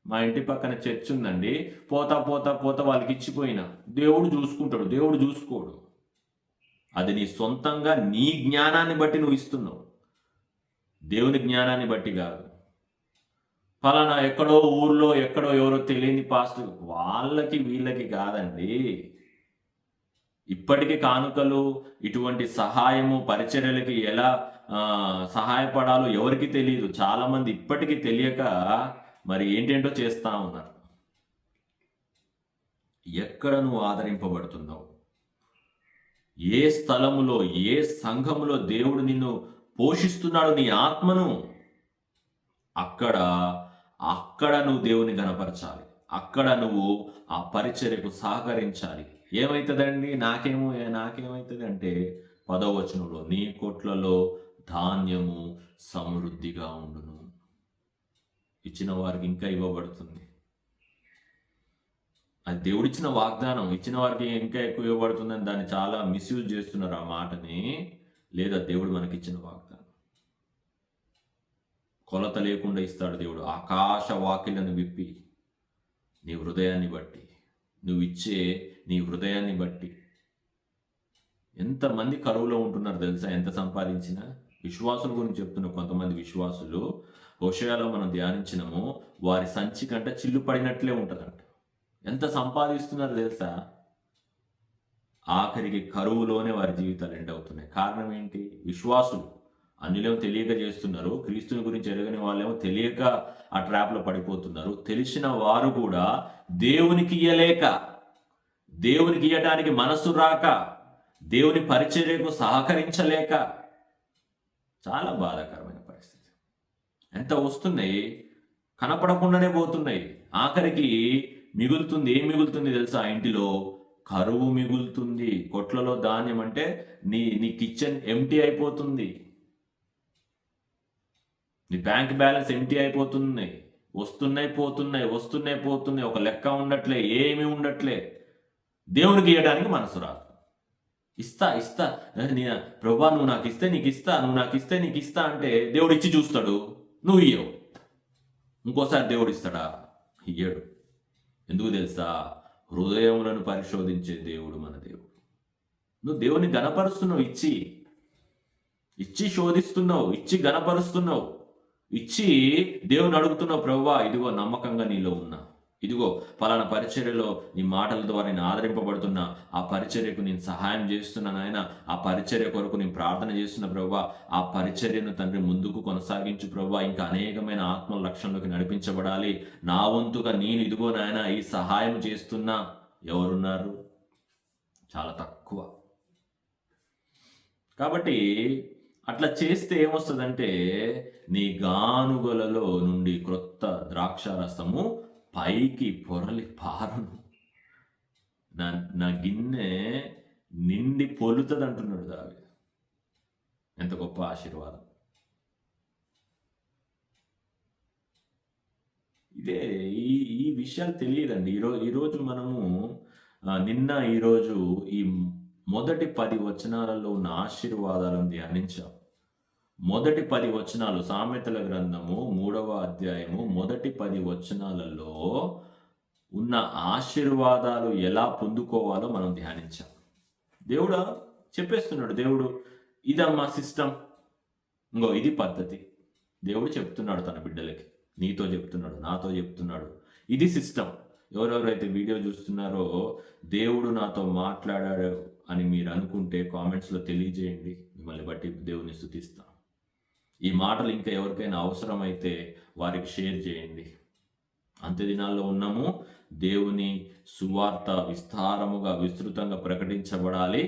మా ఇంటి పక్కన చర్చ్ ఉందండి. పోతా వాళ్ళకి ఇచ్చిపోయినా దేవుడు చూసుకుంటాడు. దేవుడు చూసుకోడు. అది నీ సొంతంగా నీ జ్ఞానాన్ని బట్టి నువ్వు ఇస్తున్నావు, దేవుని జ్ఞానాన్ని బట్టి కాదు. ఫలానా ఎక్కడో ఊర్లో ఎక్కడో ఎవరో తెలియని పాస్టర్, వాళ్ళకి వీళ్ళకి కాదండి. ఇప్పటికీ కానుకలు, ఇటువంటి సహాయము, పరిచర్యలకి ఎలా సహాయపడాలో ఎవరికి తెలియదు. చాలామంది ఇప్పటికీ తెలియక మరి ఏంటేంటో చేస్తూ ఉన్నారు. ఎక్కడ నువ్వు ఆదరింపబడుతున్నావు, ఏ స్థలములో, ఏ సంఘములో దేవుడు నిన్ను పోషిస్తున్నాడు, నీ ఆత్మను, అక్కడ నువ్వు దేవుని గణపరచాలి. అక్కడ నువ్వు ఆ పరిచర్యకు సహకరించాలి. ఏమవుతుందండి? నాకేమవుతుంది అంటే 10వ వచనంలో, నీ కొట్లలో ధాన్యము సమృద్ధిగా ఉండును. ఇచ్చిన వారికి ఇంకా ఇవ్వబడుతుంది. అది దేవుడిచ్చిన వాగ్దానం. ఇచ్చిన వారికి ఇంకా ఎక్కువ ఇవ్వబడుతుందని దాన్ని చాలా మిస్యూజ్ చేస్తున్నారు ఆ మాటని. లేదా దేవుడు మనకిచ్చిన వాగ్దానం. కొలత లేకుండా ఇస్తాడు దేవుడు. ఆకాశ వాకిళ్లను విప్పి, నీ హృదయాన్ని బట్టి, నువ్వు ఇచ్చే నీ హృదయాన్ని బట్టి. ఎంతమంది కరువులో ఉంటున్నారు తెలుసా? ఎంత సంపాదించినా. విశ్వాసుల గురించి చెప్తున్న కొంతమంది విశ్వాసులు హోషేయలో మనం ధ్యానించినము, వారి సంచి కంటే చిల్లు పడినట్లే ఉంటుందంట. ఎంత సంపాదిస్తున్నారు తెలుసా? ఆఖరికి కరువులోనే వారి జీవితాలు ఎండ్ అవుతున్నాయి. కారణం ఏంటి? విశ్వాసులు అన్నిలేమో తెలియక చేస్తున్నారు, క్రీస్తుని గురించి ఎరగని వాళ్ళేమో తెలియక ఆ ట్రాప్లో పడిపోతున్నారు. తెలిసిన వారు కూడా దేవునికి ఇయ్యలేక, దేవునికి ఇయ్యడానికి మనసు రాక, దేవుని పరిచర్యకు సహకరించలేక, చాలా బాధాకరమైన పరిస్థితి. ఎంత వస్తున్నాయి, కనపడకుండానే పోతున్నాయి. ఆఖరికి మిగులుతుంది. ఏం మిగులుతుంది తెలుసా? ఇంటిలో కరువు మిగులుతుంది. కొట్లలో ధాన్యం అంటే నీ కిచెన్ ఎంటీ అయిపోతుంది. నీ బ్యాంక్ బ్యాలెన్స్ ఎంటీ అయిపోతున్నాయి. వస్తున్నాయి పోతున్నాయి. ఒక లెక్క ఉండట్లే, ఏమీ ఉండట్లే. దేవునికి ఇవ్వడానికి మనసు రాదు. ఇస్తా ప్రభా నువ్వు నాకు ఇస్తే నీకు ఇస్తా, నువ్వు నాకు ఇస్తే నీకు ఇస్తా అంటే దేవుడు ఇచ్చి చూస్తాడు, నువ్వు ఇయ్యవు. ఇంకోసారి దేవుడు ఇస్తాడా? ఇయ్యడు. ఎందుకు తెలుసా? హృదయములను పరిశోధించే దేవుడు మన దేవుడు. నువ్వు దేవుని గణపరుస్తున్నావు, ఇచ్చి శోధిస్తున్నావు, ఇచ్చి గణపరుస్తున్నావు, ఇచ్చి దేవుని అడుగుతున్నావు, ప్రభువా ఇదిగో నమ్మకంగా నీలో ఉన్నా, ఇదిగో పలానా పరిచర్యలో నీ మాటల ద్వారా నేను ఆదరింపబడుతున్నా, ఆ పరిచర్యకు నేను సహాయం చేస్తున్నా నాయన, ఆ పరిచర్య కొరకు నేను ప్రార్థన చేస్తున్నా ప్రభువా, ఆ పరిచర్యను తండ్రి ముందుకు కొనసాగించు ప్రభువా, ఇంకా అనేకమైన ఆత్మ లక్ష్యంలోకి నడిపించబడాలి, నా వంతుగా నేను ఇదిగో నాయన ఈ సహాయం చేస్తున్నా. ఎవరున్నారు? చాలా తక్కువ. కాబట్టి అట్లా చేస్తే ఏమొస్తుందంటే నీ గానుగలలో నుండి క్రొత్త ద్రాక్షారసము పైకి పొరలి పారును. నా గిన్నె నిండి పొలుతుంది అంటున్నాడు దావీదు. ఎంత గొప్ప ఆశీర్వాదం! ఇదే ఈ విషయాలు తెలియదండి. ఈరోజు మనము ఈరోజు ఈ మొదటి 10 వచనాలలో ఉన్న ఆశీర్వాదాలను ధ్యానించాం. మొదటి 10 వచనాలు సామెతల గ్రంథము 3వ అధ్యాయము మొదటి 10 వచనాలలో ఉన్న ఆశీర్వాదాలు ఎలా పొందుకోవాలో మనం ధ్యానించాం. దేవుడు చెప్పేస్తున్నాడు, దేవుడు ఇదమ్మా సిస్టమ్, ఇంకో ఇది పద్ధతి. దేవుడు చెప్తున్నాడు తన బిడ్డలకి, నీతో చెప్తున్నాడు, నాతో చెప్తున్నాడు, ఇది సిస్టమ్. ఎవరెవరైతే వీడియో చూస్తున్నారో దేవుడు నాతో మాట్లాడాడు అని మీరు అనుకుంటే కామెంట్స్లో తెలియజేయండి. మిమ్మల్ని బట్టి దేవుని స్తుతిస్తాం. ఈ మాటలు ఇంకా ఎవరికైనా అవసరమైతే వారికి షేర్ చేయండి. అంత్య దినాల్లో ఉన్నాము. దేవుని సువార్త విస్తారముగా విస్తృతంగా ప్రకటించబడాలి.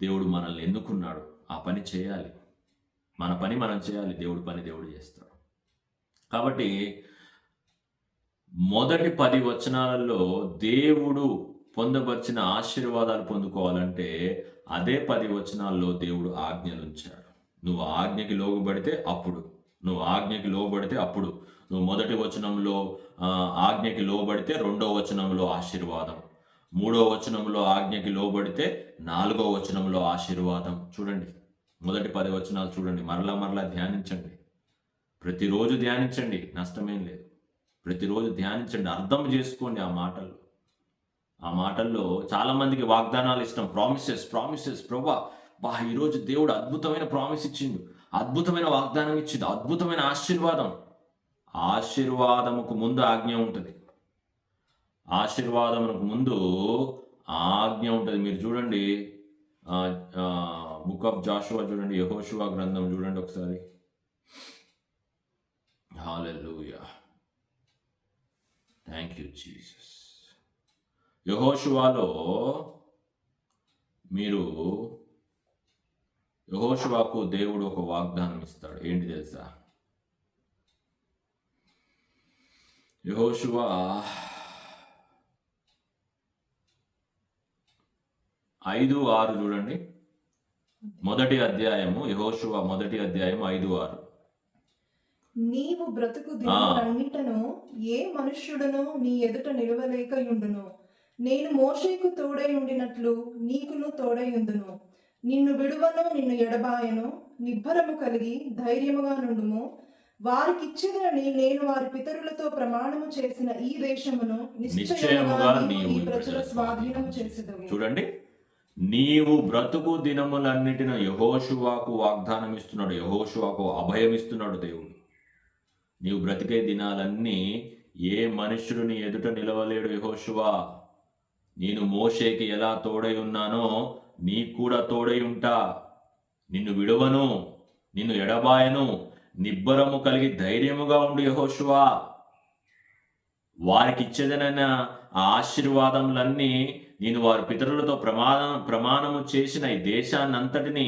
దేవుడు మనల్ని ఎన్నుకున్నాడు, ఆ పని చేయాలి. మన పని మనం చేయాలి, దేవుడి పని దేవుడు చేస్తాడు. కాబట్టి మొదటి 10 వచనాలలో దేవుడు పొందపరిచిన ఆశీర్వాదాలు పొందుకోవాలంటే అదే 10 వచనాల్లో దేవుడు ఆజ్ఞలు ఉంచాడు. నువ్వు ఆజ్ఞకి లోబడితే అప్పుడు, నువ్వు మొదటి వచనంలో ఆజ్ఞకి లోబడితే 2వ వచనంలో ఆశీర్వాదం, 3వ వచనంలో ఆజ్ఞకి లోబడితే 4వ వచనంలో ఆశీర్వాదం. చూడండి, మొదటి 10 వచనాలు చూడండి, మరలా ధ్యానించండి, ప్రతిరోజు ధ్యానించండి, నష్టమేం లేదు. ప్రతిరోజు ధ్యానించండి, అర్థం చేసుకోండి. ఆ మాటల్లో చాలా మందికి వాగ్దానాలు ఇష్టం, ప్రామిసెస్. ప్రభా ఈరోజు దేవుడు అద్భుతమైన ప్రామిస్ ఇచ్చిండు, అద్భుతమైన వాగ్దానం ఇచ్చిండు, అద్భుతమైన ఆశీర్వాదముకు ముందు ఆజ్ఞ ఉంటుంది. ఆశీర్వాదమునకు ముందు ఆజ్ఞ ఉంటుంది. మీరు చూడండి, బుక్ ఆఫ్ జాషువా చూడండి, యెహోషువ గ్రంథం చూడండి ఒకసారి. హల్లెలూయా, థ్యాంక్ యూ జీసస్. యెహోషువలో యెహోషువకు దేవుడు ఒక వాగ్దానం ఇస్తాడు. ఏంటి తెలుసా? యెహోషువ 5:6 చూడండి. మొదటి అధ్యాయము, యెహోషువ మొదటి అధ్యాయం 5:6. నీవు బ్రతుకు దినములన్నిటను ఏ మనుష్యుడును నీ ఎదుట నిలవలేకయుండును. నేను మోషేకు తోడై ఉండినట్లు నీకును తోడై ఉండును. నిన్ను విడువను, నిన్ను ఎడబాయను. నిబ్బరము కలిగి ధైర్యముగా నుండుము. వారికిచ్చేదని నేను వారి పితరులతో ప్రమాణము చేసిన ఈ దేశమును నిశ్చయముగా నీవు ఈ ప్రజల స్వాధీనము చేసేదవు. చూడండి, నీవు బ్రతుకు దినములన్నిటిని యెహోషువకు వాగ్దానం ఇస్తున్నాడు, యెహోషువకు అభయం ఇస్తున్నాడు దేవుడు. నీవు బ్రతికే దినాలన్నీ ఏ మనుష్యుడు నీ ఎదుట నిలవలేడు యెహోషువ. నేను మోషేకి ఎలా తోడై ఉన్నానో నీకు కూడా తోడై ఉంటా. నిన్ను విడువను, నిన్ను ఎడబాయను. నిబ్బరము కలిగి ధైర్యముగా ఉండు యెహోషువ. వారికి ఇచ్చేదనైన ఆ ఆశీర్వాదములన్నీ నేను వారి పితరులతో ప్రమాణము చేసిన ఈ దేశాన్నంతటిని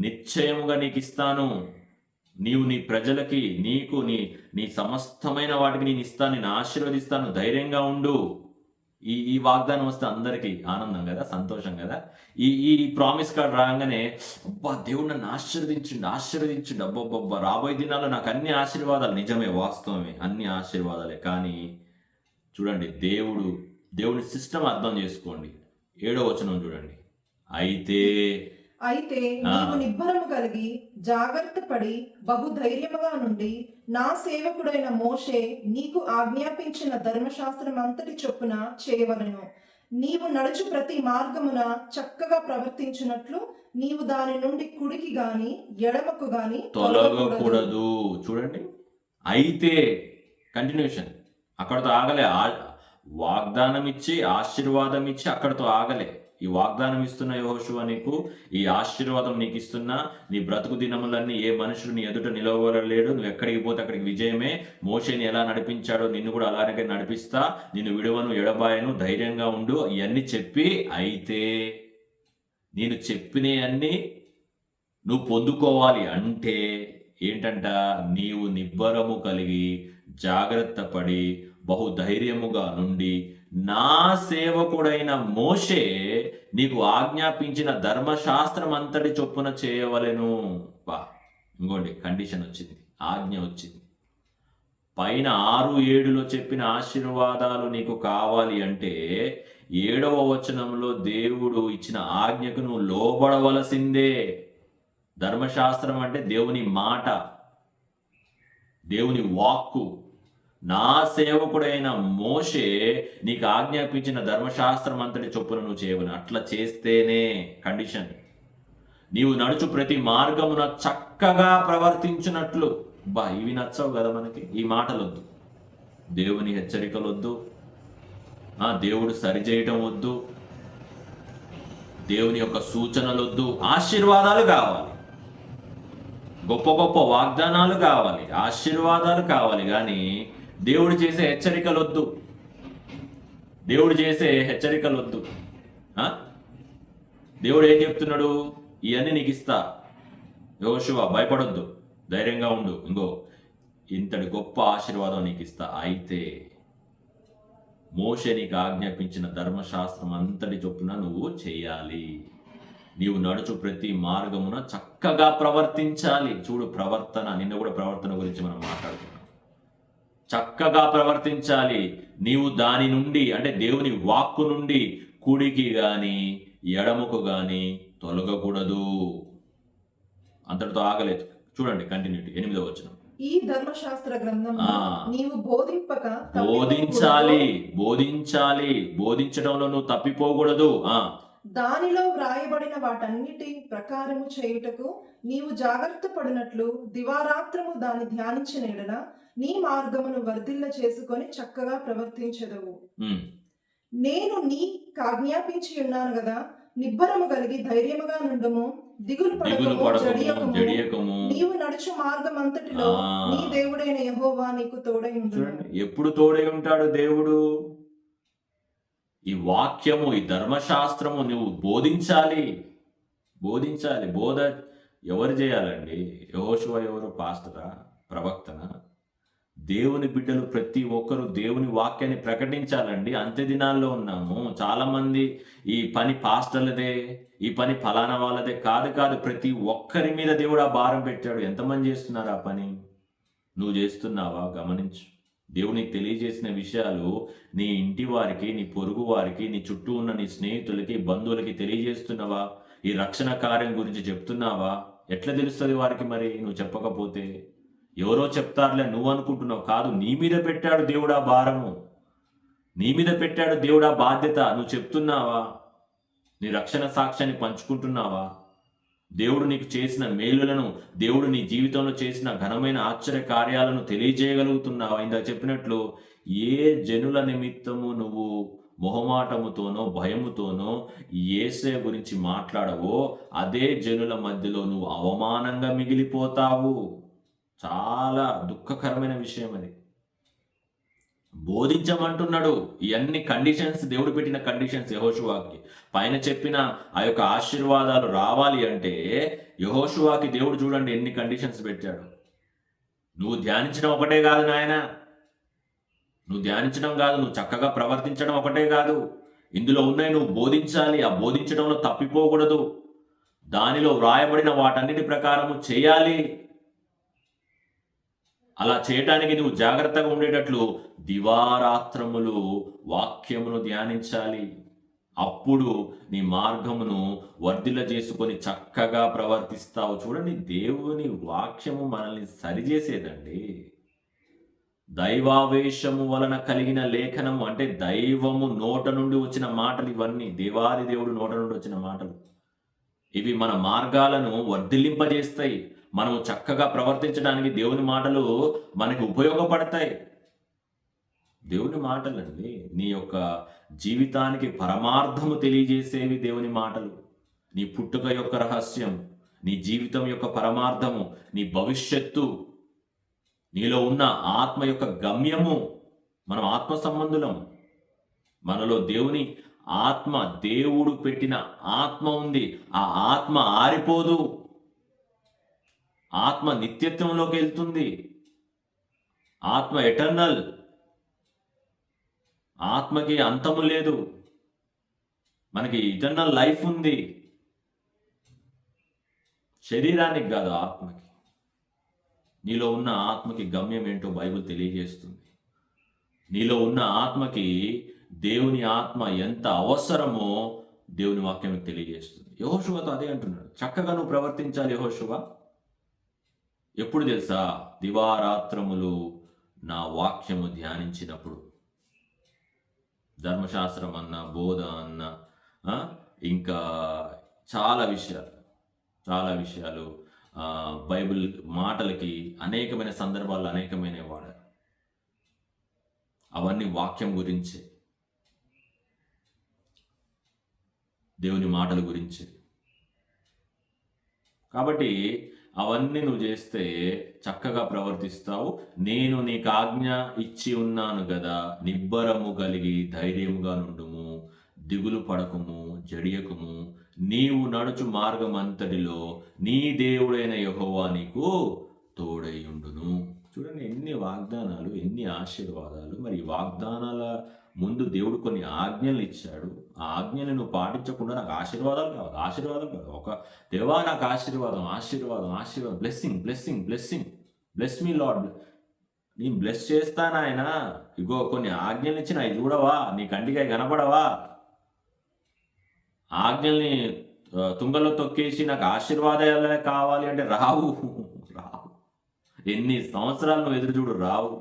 నిశ్చయముగా నీకు ఇస్తాను. నీవు నీ ప్రజలకి, నీకు నీ సమస్తమైన వాటికి నేను ఇస్తాను, నేను ఆశీర్వదిస్తాను. ధైర్యంగా ఉండు. ఈ వాగ్దానం వస్తే అందరికీ ఆనందం కదా, సంతోషం కదా. ఈ ప్రామిస్ కార్డ్ రాగానే అబ్బా దేవుడు నన్ను ఆశీర్వదించిండు, అబ్బబ్బబ్బా రాబోయే దినాల్లో నాకు అన్ని ఆశీర్వాదాలు. నిజమే, వాస్తవమే, అన్ని ఆశీర్వాదాలే. కానీ చూడండి, దేవుని సిస్టమ్ అర్థం చేసుకోండి. 7వ వచనం చూడండి. అయితే అయితే నీవు నిబ్బరము కలిగి జాగ్రత్త పడి బహుధైర్యముగా నుండి నా సేవకుడైన మోషే నీకు ఆజ్ఞాపించిన ధర్మశాస్త్రం అంతటి చొప్పున చేయవలెను. నీవు నడుచు ప్రతి మార్గమున చక్కగా ప్రవర్తించినట్లు నీవు దాని నుండి కుడికి గాని ఎడమకు గాని తొలగకూడదు. చూడండి, అయితే కంటిన్యూషన్, అక్కడతో ఆగలే. వాగ్దానం ఇచ్చి ఆశీర్వాదం ఇచ్చి అక్కడతో ఆగలే. ఈ వాగ్దానం ఇస్తున్న యెహోషువ నీకు, ఈ ఆశీర్వాదం నీకు ఇస్తున్నా, నీ బ్రతుకు దినములన్నీ ఏ మనుషుడు నీ ఎదుట నిలవలేడు, నువ్వు ఎక్కడికి పోతే అక్కడికి విజయమే. మోషేని ఎలా నడిపించాడో నిన్ను కూడా అలాగే నడిపిస్తా, నిన్ను విడువను ఎడబాయను, ధైర్యంగా ఉండు, ఇవన్నీ చెప్పి, అయితే నేను చెప్పినవన్నీ నువ్వు పొందుకోవాలి అంటే ఏంటంట, నీవు నిబ్బరము కలిగి జాగ్రత్త పడి బహుధైర్యముగా నుండి నా సేవకుడైన మోషే నీకు ఆజ్ఞాపించిన ధర్మశాస్త్రం అంతటి చొప్పున చేయవలెను. ఇంకోండి, కండిషన్ వచ్చింది, ఆజ్ఞ వచ్చింది. పైన 6-7లో చెప్పిన ఆశీర్వాదాలు నీకు కావాలి అంటే 7వ వచనంలో దేవుడు ఇచ్చిన ఆజ్ఞకు నువ్వు లోబడవలసిందే. ధర్మశాస్త్రం అంటే దేవుని మాట, దేవుని వాక్కు. నా సేవకుడైన మోషే నీకు ఆజ్ఞాపించిన ధర్మశాస్త్రం అంతటి చొప్పున నువ్వు చేయవని. అట్లా చేస్తేనే కండిషన్, నీవు నడుచు ప్రతి మార్గమున చక్కగా ప్రవర్తించినట్లు. ఇవి నచ్చవు కదా మనకి, ఈ మాటలు వద్దు, దేవుని హెచ్చరికలు వద్దు, దేవుడు సరిచేయటం వద్దు, దేవుని యొక్క సూచనలు వద్దు. ఆశీర్వాదాలు కావాలి, గొప్ప గొప్ప వాగ్దానాలు కావాలి, ఆశీర్వాదాలు కావాలి, కానీ దేవుడు చేసే హెచ్చరికలు వద్దు, దేవుడు చేసే హెచ్చరికలు వద్దు. దేవుడు ఏం చెప్తున్నాడు, ఇవన్నీ నీకు ఇస్తా, యెహోషువ భయపడొద్దు, ధైర్యంగా ఉండు, ఇంకో ఇంతటి గొప్ప ఆశీర్వాదం నీకు ఇస్తా. అయితే మోషే నీకు ఆజ్ఞాపించిన ధర్మశాస్త్రం అంతటి చొప్పున నువ్వు చేయాలి. నీవు నడుచు ప్రతి మార్గమున చక్కగా ప్రవర్తించాలి. చూడు, ప్రవర్తన, నిన్న కూడా ప్రవర్తన గురించి మనం మాట్లాడుతున్నాం. చక్కగా ప్రవర్తించాలి. నీవు దాని నుండి, అంటే దేవుని వాక్కు నుండి కుడికి గాని ఎడముకు గాని తొలగకూడదు. అంతటితో ఆగలేదు. చూడండి కంటిన్యూటీ, 8వ వచనం. ఈ ధర్మశాస్త్ర గ్రంథం నీవు బోధింపక బోధించాలి. బోధించడంలో నువ్వు తప్పిపోకూడదు. దానిలో వ్రాయబడిన వాటన్నిటి ప్రకారము చేయుటకు నీవు జాగ్రత్త పడినట్లు దివారాత్రము దాన్ని ధ్యానించిన ఎడల నీ మార్గమును వర్ధిల్ల చేసుకొని చక్కగా ప్రవర్తించదవు. నేను నీకు ఆజ్ఞాపించి ఉన్నాను కదా, నిబ్బరము కలిగి ధైర్యముగా నుండుము, దిగులు పడకము, జడియకము. నీవు నడుచు మార్గం అంతటిలో నీ దేవుడైన యెహోవా నీకు తోడై ఉండును. ఎప్పుడు తోడై ఉంటాడు దేవుడు? ఈ వాక్యము, ఈ ధర్మశాస్త్రము నువ్వు బోధించాలి. బోధ ఎవరు చేయాలండి? యెహోషువ ఎవరు? పాస్టరా? ప్రవక్తనా? దేవుని బిడ్డలు ప్రతి ఒక్కరు దేవుని వాక్యాన్ని ప్రకటించాలండి. అంత్య దినాల్లో ఉన్నాము. చాలా మంది ఈ పని పాస్టర్లదే, ఈ పని ఫలానా వాళ్ళదే కాదు. ప్రతి ఒక్కరి మీద దేవుడు ఆ భారం పెట్టాడు. ఎంతమంది చేస్తున్నారు ఆ పని? నువ్వు చేస్తున్నావా? గమనించు. దేవునికి తెలియజేసిన విషయాలు నీ ఇంటి వారికి, నీ పొరుగు వారికి, నీ చుట్టూ ఉన్న నీ స్నేహితులకి, బంధువులకి తెలియజేస్తున్నావా? ఈ రక్షణ కార్యం గురించి చెప్తున్నావా? ఎట్లా తెలుస్తుంది వారికి మరి నువ్వు చెప్పకపోతే? ఎవరో చెప్తారులే నువ్వు అనుకుంటున్నావు. కాదు, నీ మీద పెట్టాడు దేవుడు ఆ భారము, నీ మీద పెట్టాడు దేవుడు ఆ బాధ్యత. నువ్వు చెప్తున్నావా? నీ రక్షణ సాక్ష్యాన్ని పంచుకుంటున్నావా? దేవుడు నీకు చేసిన మేలులను, దేవుడు నీ జీవితంలో చేసిన ఘనమైన ఆశ్చర్య కార్యాలను తెలియజేయగలుగుతున్నావా? ఇందాక చెప్పినట్లు, ఏ జనుల నిమిత్తము నువ్వు మొహమాటముతోనో భయముతోనో యేసే గురించి మాట్లాడవో అదే జనుల మధ్యలో నువ్వు అవమానంగా మిగిలిపోతావు. చాలా దుఃఖకరమైన విషయం అది. బోధించమంటున్నాడు. ఇవన్నీ కండిషన్స్, దేవుడు పెట్టిన కండిషన్స్ యెహోషువాకి. పైన చెప్పిన ఆ యొక్క ఆశీర్వాదాలు రావాలి అంటే యెహోషువాకి దేవుడు చూడండి ఎన్ని కండిషన్స్ పెట్టాడు. నువ్వు ధ్యానించడం ఒకటే కాదు నాయన, నువ్వు ధ్యానించడం కాదు, నువ్వు చక్కగా ప్రవర్తించడం ఒకటే కాదు, ఇందులో ఉన్నాయి నువ్వు బోధించాలి. ఆ బోధించడంలో తప్పిపోకూడదు. దానిలో వ్రాయబడిన వాటన్నిటి ప్రకారము చేయాలి. అలా చేయటానికి నువ్వు జాగ్రత్తగా ఉండేటట్లు దివారాత్రములు వాక్యమును ధ్యానించాలి. అప్పుడు నీ మార్గమును వర్ధిల్ల చేసుకొని చక్కగా ప్రవర్తిస్తావు. చూడండి, దేవుని వాక్యము మనల్ని సరిచేసేదండి. దైవావేశము వలన కలిగిన లేఖనము అంటే దైవము నోట నుండి వచ్చిన మాటలు ఇవన్నీ. దేవాది దేవుడు నోట నుండి వచ్చిన మాటలు ఇవి మన మార్గాలను వర్ధిల్లింపజేస్తాయి. మనము చక్కగా ప్రవర్తించడానికి దేవుని మాటలు మనకి ఉపయోగపడతాయి. దేవుని మాటలండి నీ యొక్క జీవితానికి పరమార్థము తెలియజేసేవి దేవుని మాటలు. నీ పుట్టుక యొక్క రహస్యం, నీ జీవితం యొక్క పరమార్థము, నీ భవిష్యత్తు, నీలో ఉన్న ఆత్మ యొక్క గమ్యము. మనం ఆత్మ సంబంధులం. మనలో దేవుని ఆత్మ, దేవుడు పెట్టిన ఆత్మ ఉంది. ఆ ఆత్మ ఆరిపోదు. ఆత్మ నిత్యత్వంలోకి వెళ్తుంది. ఆత్మ ఎటర్నల్. ఆత్మకి అంతము లేదు. మనకి ఇటర్నల్ లైఫ్ ఉంది. శరీరానికి కాదు, ఆత్మకి. నీలో ఉన్న ఆత్మకి గమ్యం ఏంటో బైబిల్ తెలియజేస్తుంది. నీలో ఉన్న ఆత్మకి దేవుని ఆత్మ ఎంత అవసరమో దేవుని వాక్యం తెలియజేస్తుంది. యెహోషువతో అదే అంటున్నాడు, చక్కగా నువ్వు ప్రవర్తించాలి యెహోషువ. ఎప్పుడు తెలుసా? దివారాత్రములు నా వాక్యము ధ్యానించినప్పుడు. ధర్మశాస్త్రం అన్న, బోధ అన్న, ఇంకా చాలా విషయాలు బైబిల్ మాటలకి అనేకమైన సందర్భాల్లో అనేకమైన వాడారు. అవన్నీ వాక్యం గురించే, దేవుని మాటల గురించి. కాబట్టి అవన్నీ నువ్వు చేస్తే చక్కగా ప్రవర్తిస్తావు. నేను నీకు ఆజ్ఞ ఇచ్చి ఉన్నాను కదా, నిబ్బరము కలిగి ధైర్యముగా నుండుము, దిగులు పడకుము, జడియకుము. నీవు నడుచు మార్గం అంతటిలో నీ దేవుడైన యెహోవా నీకు తోడైయుండును. చూడండి, ఎన్ని వాగ్దానాలు, ఎన్ని ఆశీర్వాదాలు. మరి ఈ వాగ్దానాల ముందు దేవుడు కొన్ని ఆజ్ఞలు ఇచ్చాడు. ఆ ఆజ్ఞలు నువ్వు పాటించకుండా నాకు ఆశీర్వాదాలు కావాలి. ఒక దేవా, నాకు ఆశీర్వాదం, బ్లెస్సింగ్, బ్లెస్ మీ లార్డ్. నేను బ్లెస్ చేస్తాను ఆయన. ఇగో కొన్ని ఆజ్ఞలు ఇచ్చిన అవి చూడవా? నీ కంటికి కనపడవా? ఆజ్ఞల్ని తుంగలో తొక్కేసి నాకు ఆశీర్వాదాలే కావాలి అంటే రావు. ఎన్ని సంవత్సరాలు నువ్వు ఎదురు చూడు, రావు.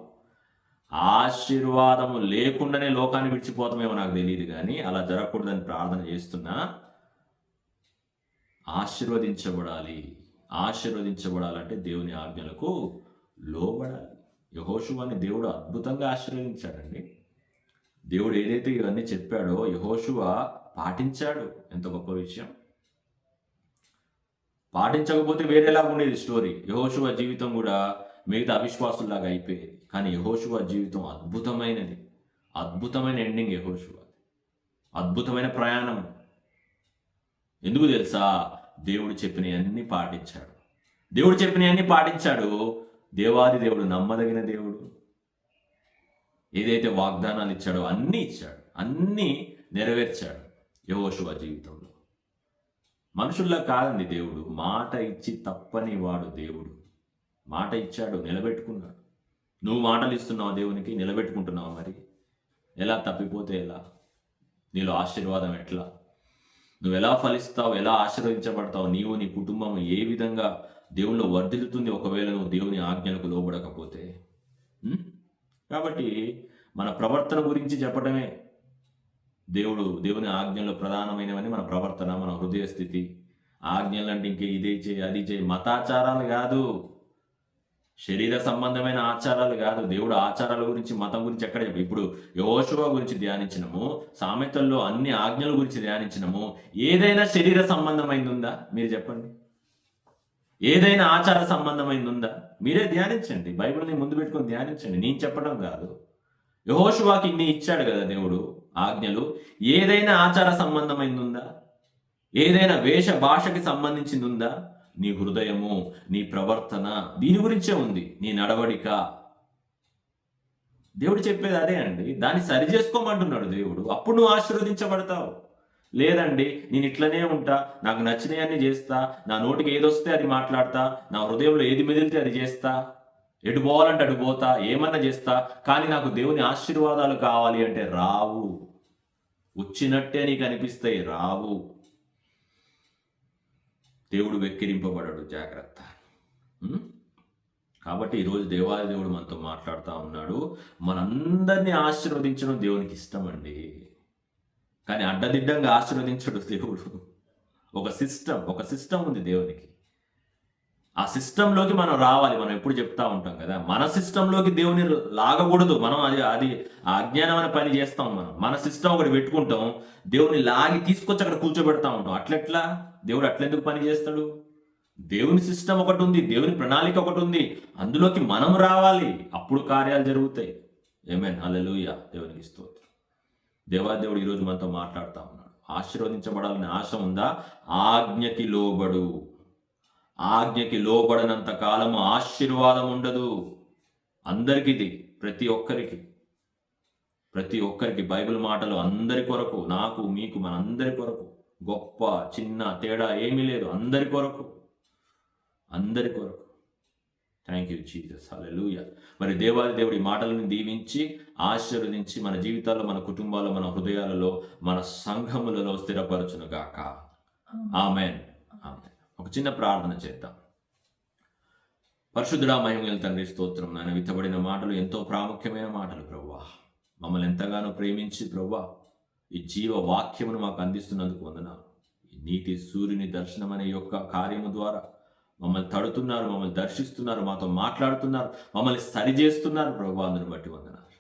ఆశీర్వాదము లేకుండానే లోకాన్ని విడిచిపోతామేమో నాకు తెలియదు, కానీ అలా జరగకూడదని ప్రార్థన చేస్తున్నా. ఆశీర్వదించబడాలంటే దేవుని ఆజ్ఞలకు లోబడాలి. యెహోషువని దేవుడు అద్భుతంగా ఆశీర్వదించాడండి. దేవుడు ఏదైతే ఇవన్నీ చెప్పాడో యెహోషువ పాటించాడు. ఎంత గొప్ప విషయం. పాటించకపోతే వేరేలాగా ఉండేది స్టోరీ. యెహోషువ జీవితం కూడా మిగతా అవిశ్వాసుల్లాగా అయిపోయేది. కానీ యెహోషువ జీవితం అద్భుతమైన ఎండింగ్. యెహోషువ అద్భుతమైన ప్రయాణం. ఎందుకు తెలుసా? దేవుడు చెప్పినవన్నీ పాటించాడు. దేవాది దేవుడు, నమ్మదగిన దేవుడు. ఏదైతే వాగ్దానాలు ఇచ్చాడో అన్నీ ఇచ్చాడు, అన్నీ నెరవేర్చాడు యెహోషువ జీవితంలో. మనుషుల్లా కాదండి దేవుడు. మాట ఇచ్చి తప్పని వాడు దేవుడు. మాట ఇచ్చాడు, నిలబెట్టుకున్నాడు. నువ్వు మాటలు ఇస్తున్నావు దేవునికి, నిలబెట్టుకుంటున్నావు. మరి ఎలా తప్పిపోతే ఎలా? నీలో ఆశీర్వాదం ఎట్లా? నువ్వు ఎలా ఫలిస్తావు? ఎలా ఆశీర్వదించబడతావు? నీవు, నీ కుటుంబం ఏ విధంగా దేవుల్లో వర్ధిల్లుతుంది ఒకవేళ నువ్వు దేవుని ఆజ్ఞలకు లోబడకపోతే? కాబట్టి మన ప్రవర్తన గురించి చెప్పడమే దేవుని ఆజ్ఞల్లో ప్రధానమైనవన్నీ మన ప్రవర్తన, మన హృదయ స్థితి. ఆజ్ఞలు అంటే ఇంకే ఇదే చేయి, అది చేయి, మతాచారాలు కాదు, శరీర సంబంధమైన ఆచారాలు కాదు. దేవుడు ఆచారాల గురించి, మతం గురించి ఎక్కడ చెప్పి. ఇప్పుడు యెహోషువ గురించి ధ్యానించినము, సామెతల్లో అన్ని ఆజ్ఞల గురించి ధ్యానించినము. ఏదైనా శరీర సంబంధమైంది ఉందా? మీరు చెప్పండి. ఏదైనా ఆచార సంబంధమైంది ఉందా? మీరే ధ్యానించండి. బైబిల్ని ముందు పెట్టుకొని ధ్యానించండి. నేను చెప్పడం కాదు. యెహోషువకి ఇన్ని ఇచ్చాడు కదా దేవుడు ఆజ్ఞలు. ఏదైనా ఆచార సంబంధమైంది ఉందా? ఏదైనా వేష భాషకి సంబంధించింది ఉందా? నీ హృదయము, నీ ప్రవర్తన దీని గురించే ఉంది. నీ నడవడిక. దేవుడు చెప్పేది అదే అండి. దాన్ని సరి చేసుకోమంటున్నాడు దేవుడు. అప్పుడు నువ్వు ఆశీర్వదించబడతావు. లేదండి, నేను ఇట్లనే ఉంటా, నాకు నచ్చినవన్నీ చేస్తా, నా నోటికి ఏదొస్తే అది మాట్లాడతా, నా హృదయంలో ఏది మెదిలితే అది చేస్తా, ఎటు పోవాలంటే అటు పోతా, ఏమన్నా చేస్తా, కానీ నాకు దేవుని ఆశీర్వాదాలు కావాలి అంటే రావు. వచ్చినట్టే నీకు అనిపిస్తాయి, రావు. దేవుడు వెక్కిరింపబడడు, జాగ్రత్త. కాబట్టి ఈరోజు దేవాది దేవుడు మనతో మాట్లాడుతూ ఉన్నాడు. మనందరినీ ఆశీర్వదించడం దేవునికి ఇష్టం అండి, కానీ అడ్డదిడ్డంగా ఆశీర్వదించడు దేవుడు. ఒక సిస్టమ్ ఉంది దేవునికి. ఆ సిస్టంలోకి మనం రావాలి. మనం ఎప్పుడు చెప్తా ఉంటాం కదా, మన సిస్టంలోకి దేవుని లాగకూడదు. మనం అది అజ్ఞానమైన పని చేస్తాం. మన సిస్టమ్ ఒకటి పెట్టుకుంటాం, దేవుని లాగి తీసుకొచ్చి అక్కడ కూర్చోబెడతా ఉంటాం. అట్లెట్లా దేవుడు అట్లెందుకు పని చేస్తాడు? దేవుని సిస్టమ్ ఒకటి ఉంది, దేవుని ప్రణాళిక ఒకటి ఉంది, అందులోకి మనం రావాలి, అప్పుడు కార్యాలు జరుగుతాయి. ఆమేన్, హల్లెలూయా, దేవునికి స్తోత్రం. దేవాదేవుడు ఈరోజు మనతో మాట్లాడుతూ ఉన్నాడు. ఆశీర్వదించబడాలని ఆశ ఉందా? ఆజ్ఞకి లోబడు. ఆజ్ఞకి లోబడనంత కాలము ఆశీర్వాదం ఉండదు. అందరికీ ఇది, ప్రతి ఒక్కరికి బైబిల్ మాటలు అందరి కొరకు, నాకు మీకు మనందరి కొరకు, గొప్ప చిన్న తేడా ఏమీ లేదు, అందరి కొరకు. థ్యాంక్ యూ జీసస్, హల్లెలూయా. మరి దేవాది దేవుడి మాటలను దీవించి ఆశీర్వదించి మన జీవితాల్లో, మన కుటుంబాల్లో, మన హృదయాలలో, మన సంఘములలో స్థిరపరచును గాక. ఆమేన్. ఒక చిన్న ప్రార్థన చేద్దాం. పరిశుద్ధుడా, మహిమగల తండ్రి, స్తోత్రం నాయన. విత్తబడిన మాటలు ఎంతో ప్రాముఖ్యమైన మాటలు ప్రభువా. మమ్మల్ని ఎంతగానో ప్రేమించి ప్రభువా ఈ జీవ వాక్యమును మాకు అందిస్తున్నందుకు వందనాలు. ఈ నీతి సూర్యుని దర్శనం అనే యొక్క కార్యము ద్వారా మమ్మల్ని తడుతున్నారు, మమ్మల్ని దర్శిస్తున్నారు, మాతో మాట్లాడుతున్నారు, మమ్మల్ని సరిచేస్తున్నారు ప్రభువా. అందుని బట్టి వందనాలు.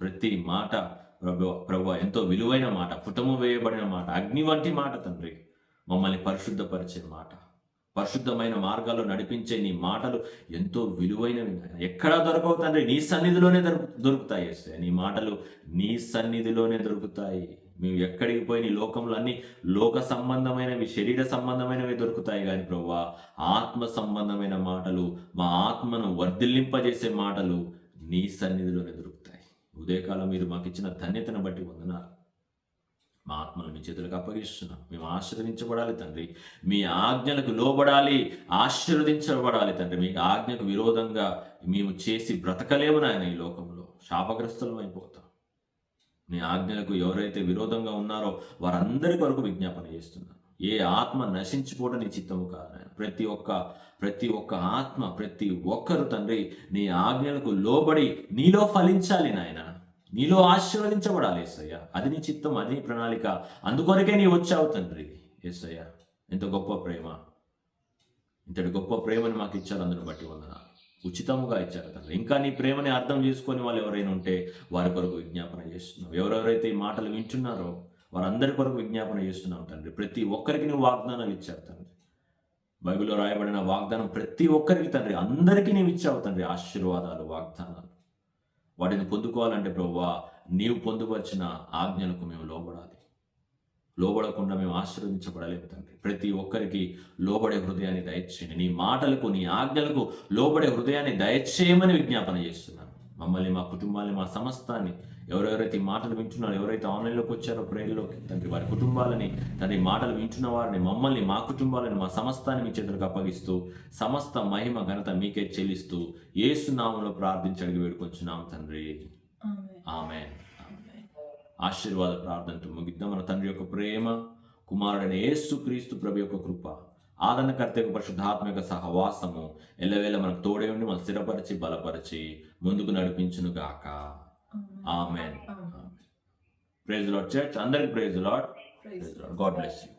ప్రతి మాట ప్రభువా ఎంతో విలువైన మాట, పుటము వేయబడిన మాట, అగ్ని వంటి మాట తండ్రి. మమ్మల్ని పరిశుద్ధపరిచే మాట, పరిశుద్ధమైన మార్గాల్లో నడిపించే నీ మాటలు ఎంతో విలువైనవి. ఎక్కడా దొరకవు తండ్రి, నీ సన్నిధిలోనే దొరుకుతాయి. నీ మాటలు నీ సన్నిధిలోనే దొరుకుతాయి. మేము ఎక్కడికి పోయి నీ లోకంలో అన్ని లోక సంబంధమైనవి, శరీర సంబంధమైనవి దొరుకుతాయి, కానీ ప్రభువా ఆత్మ సంబంధమైన మాటలు, మా ఆత్మను వర్ధిల్లింపజేసే మాటలు నీ సన్నిధిలోనే దొరుకుతాయి. ఉదయకాలం మీరు మాకు ఇచ్చిన ధన్యతను బట్టి వందనాలు. మా ఆత్మను మీ చేతులకు అప్పగిస్తున్నాం. మేము ఆశీర్వదించబడాలి తండ్రి, మీ ఆజ్ఞలకు లోబడాలి, ఆశీర్వదించబడాలి తండ్రి. మీ ఆజ్ఞకు విరోధంగా మేము చేసి బ్రతకలేము నాయన. ఈ లోకంలో శాపగ్రస్తులం అయిపోతాం. నీ ఆజ్ఞలకు ఎవరైతే విరోధంగా ఉన్నారో వారందరి కొరకు విజ్ఞాపన చేస్తున్నాను. ఏ ఆత్మ నశించిపోవడం నీ చిత్తము కాదు నాయన. ప్రతి ఒక్క ఆత్మ, ప్రతి ఒక్కరు తండ్రి నీ ఆజ్ఞలకు లోబడి నీలో ఫలించాలి నాయన, నీలో ఆశీర్వదించబడాలి యేసయ్య. అది నీ చిత్తం, అది నీ ప్రణాళిక. అందుకొరకే నీ వచ్చావు తండ్రి. యేసయ్య, ఎంత గొప్ప ప్రేమ, ఇంతటి గొప్ప ప్రేమని మాకు ఇచ్చారు. అందుని బట్టి వందనాలు. ఉచితముగా ఇచ్చారు తండ్రి. ఇంకా నీ ప్రేమని అర్థం చేసుకొని వాళ్ళు ఎవరైనా ఉంటే వారి కొరకు విజ్ఞాపన చేస్తున్నాం. ఎవరెవరైతే ఈ మాటలు వింటున్నారో వారందరి కొరకు విజ్ఞాపన చేస్తున్నాం తండ్రి. ప్రతి ఒక్కరికి నువ్వు వాగ్దానాలు ఇచ్చావు తండ్రి. బైబిల్లో రాయబడిన వాగ్దానం ప్రతి ఒక్కరికి తండ్రి, అందరికీ నీవు ఇచ్చావు తండ్రి. ఆశీర్వాదాలు, వాగ్దానాలు, వాటిని పొందుకోవాలంటే ప్రభువా నీవు పొందుపరిచిన ఆజ్ఞలకు మేము లోబడాలి. లోబడకుండా మేము ఆశీర్వదించబడలేము తండ్రి. ప్రతి ఒక్కరికి లోబడే హృదయాన్ని దయచేయండి. నీ మాటలకు, నీ ఆజ్ఞలకు లోబడే హృదయాన్ని దయచేయమని విజ్ఞాపన చేస్తున్నాను. మమ్మల్ని, మా కుటుంబాన్ని, మా సమస్తాన్ని, ఎవరెవరైతే ఈ మాటలు వింటున్నారో, ఎవరైతే ఆన్లైన్లోకి వచ్చారో ప్రేయర్లోకి తండ్రి, వారి కుటుంబాలని తండ్రి, మాటలు వింటున్న వారిని, మమ్మల్ని, మా కుటుంబాలని, మా సమస్తాన్ని మీ చేతులకు అప్పగిస్తూ సమస్త మహిమ ఘనత మీకే చెల్లిస్తూ యేసు నామములో ప్రార్థించి అడిగి వేడుకొంచున్నాం తండ్రి. ఆమేన్. ఆశీర్వాద ప్రార్థనతో ముగిద్దాం. మన తండ్రి యొక్క ప్రేమ, కుమారుడైన యేసు క్రీస్తు ప్రభు యొక్క కృప, ఆదరణకర్త యొక్క పరిశుద్ధాత్మ యొక్క సహవాసము ఎల్లవేళ మనకు తోడే ఉండి మనం స్థిరపరిచి బలపరిచి ముందుకు నడిపించును గాక. ఆమేన్. Praise the Lord church. అందరికి praise the Lord. God bless you.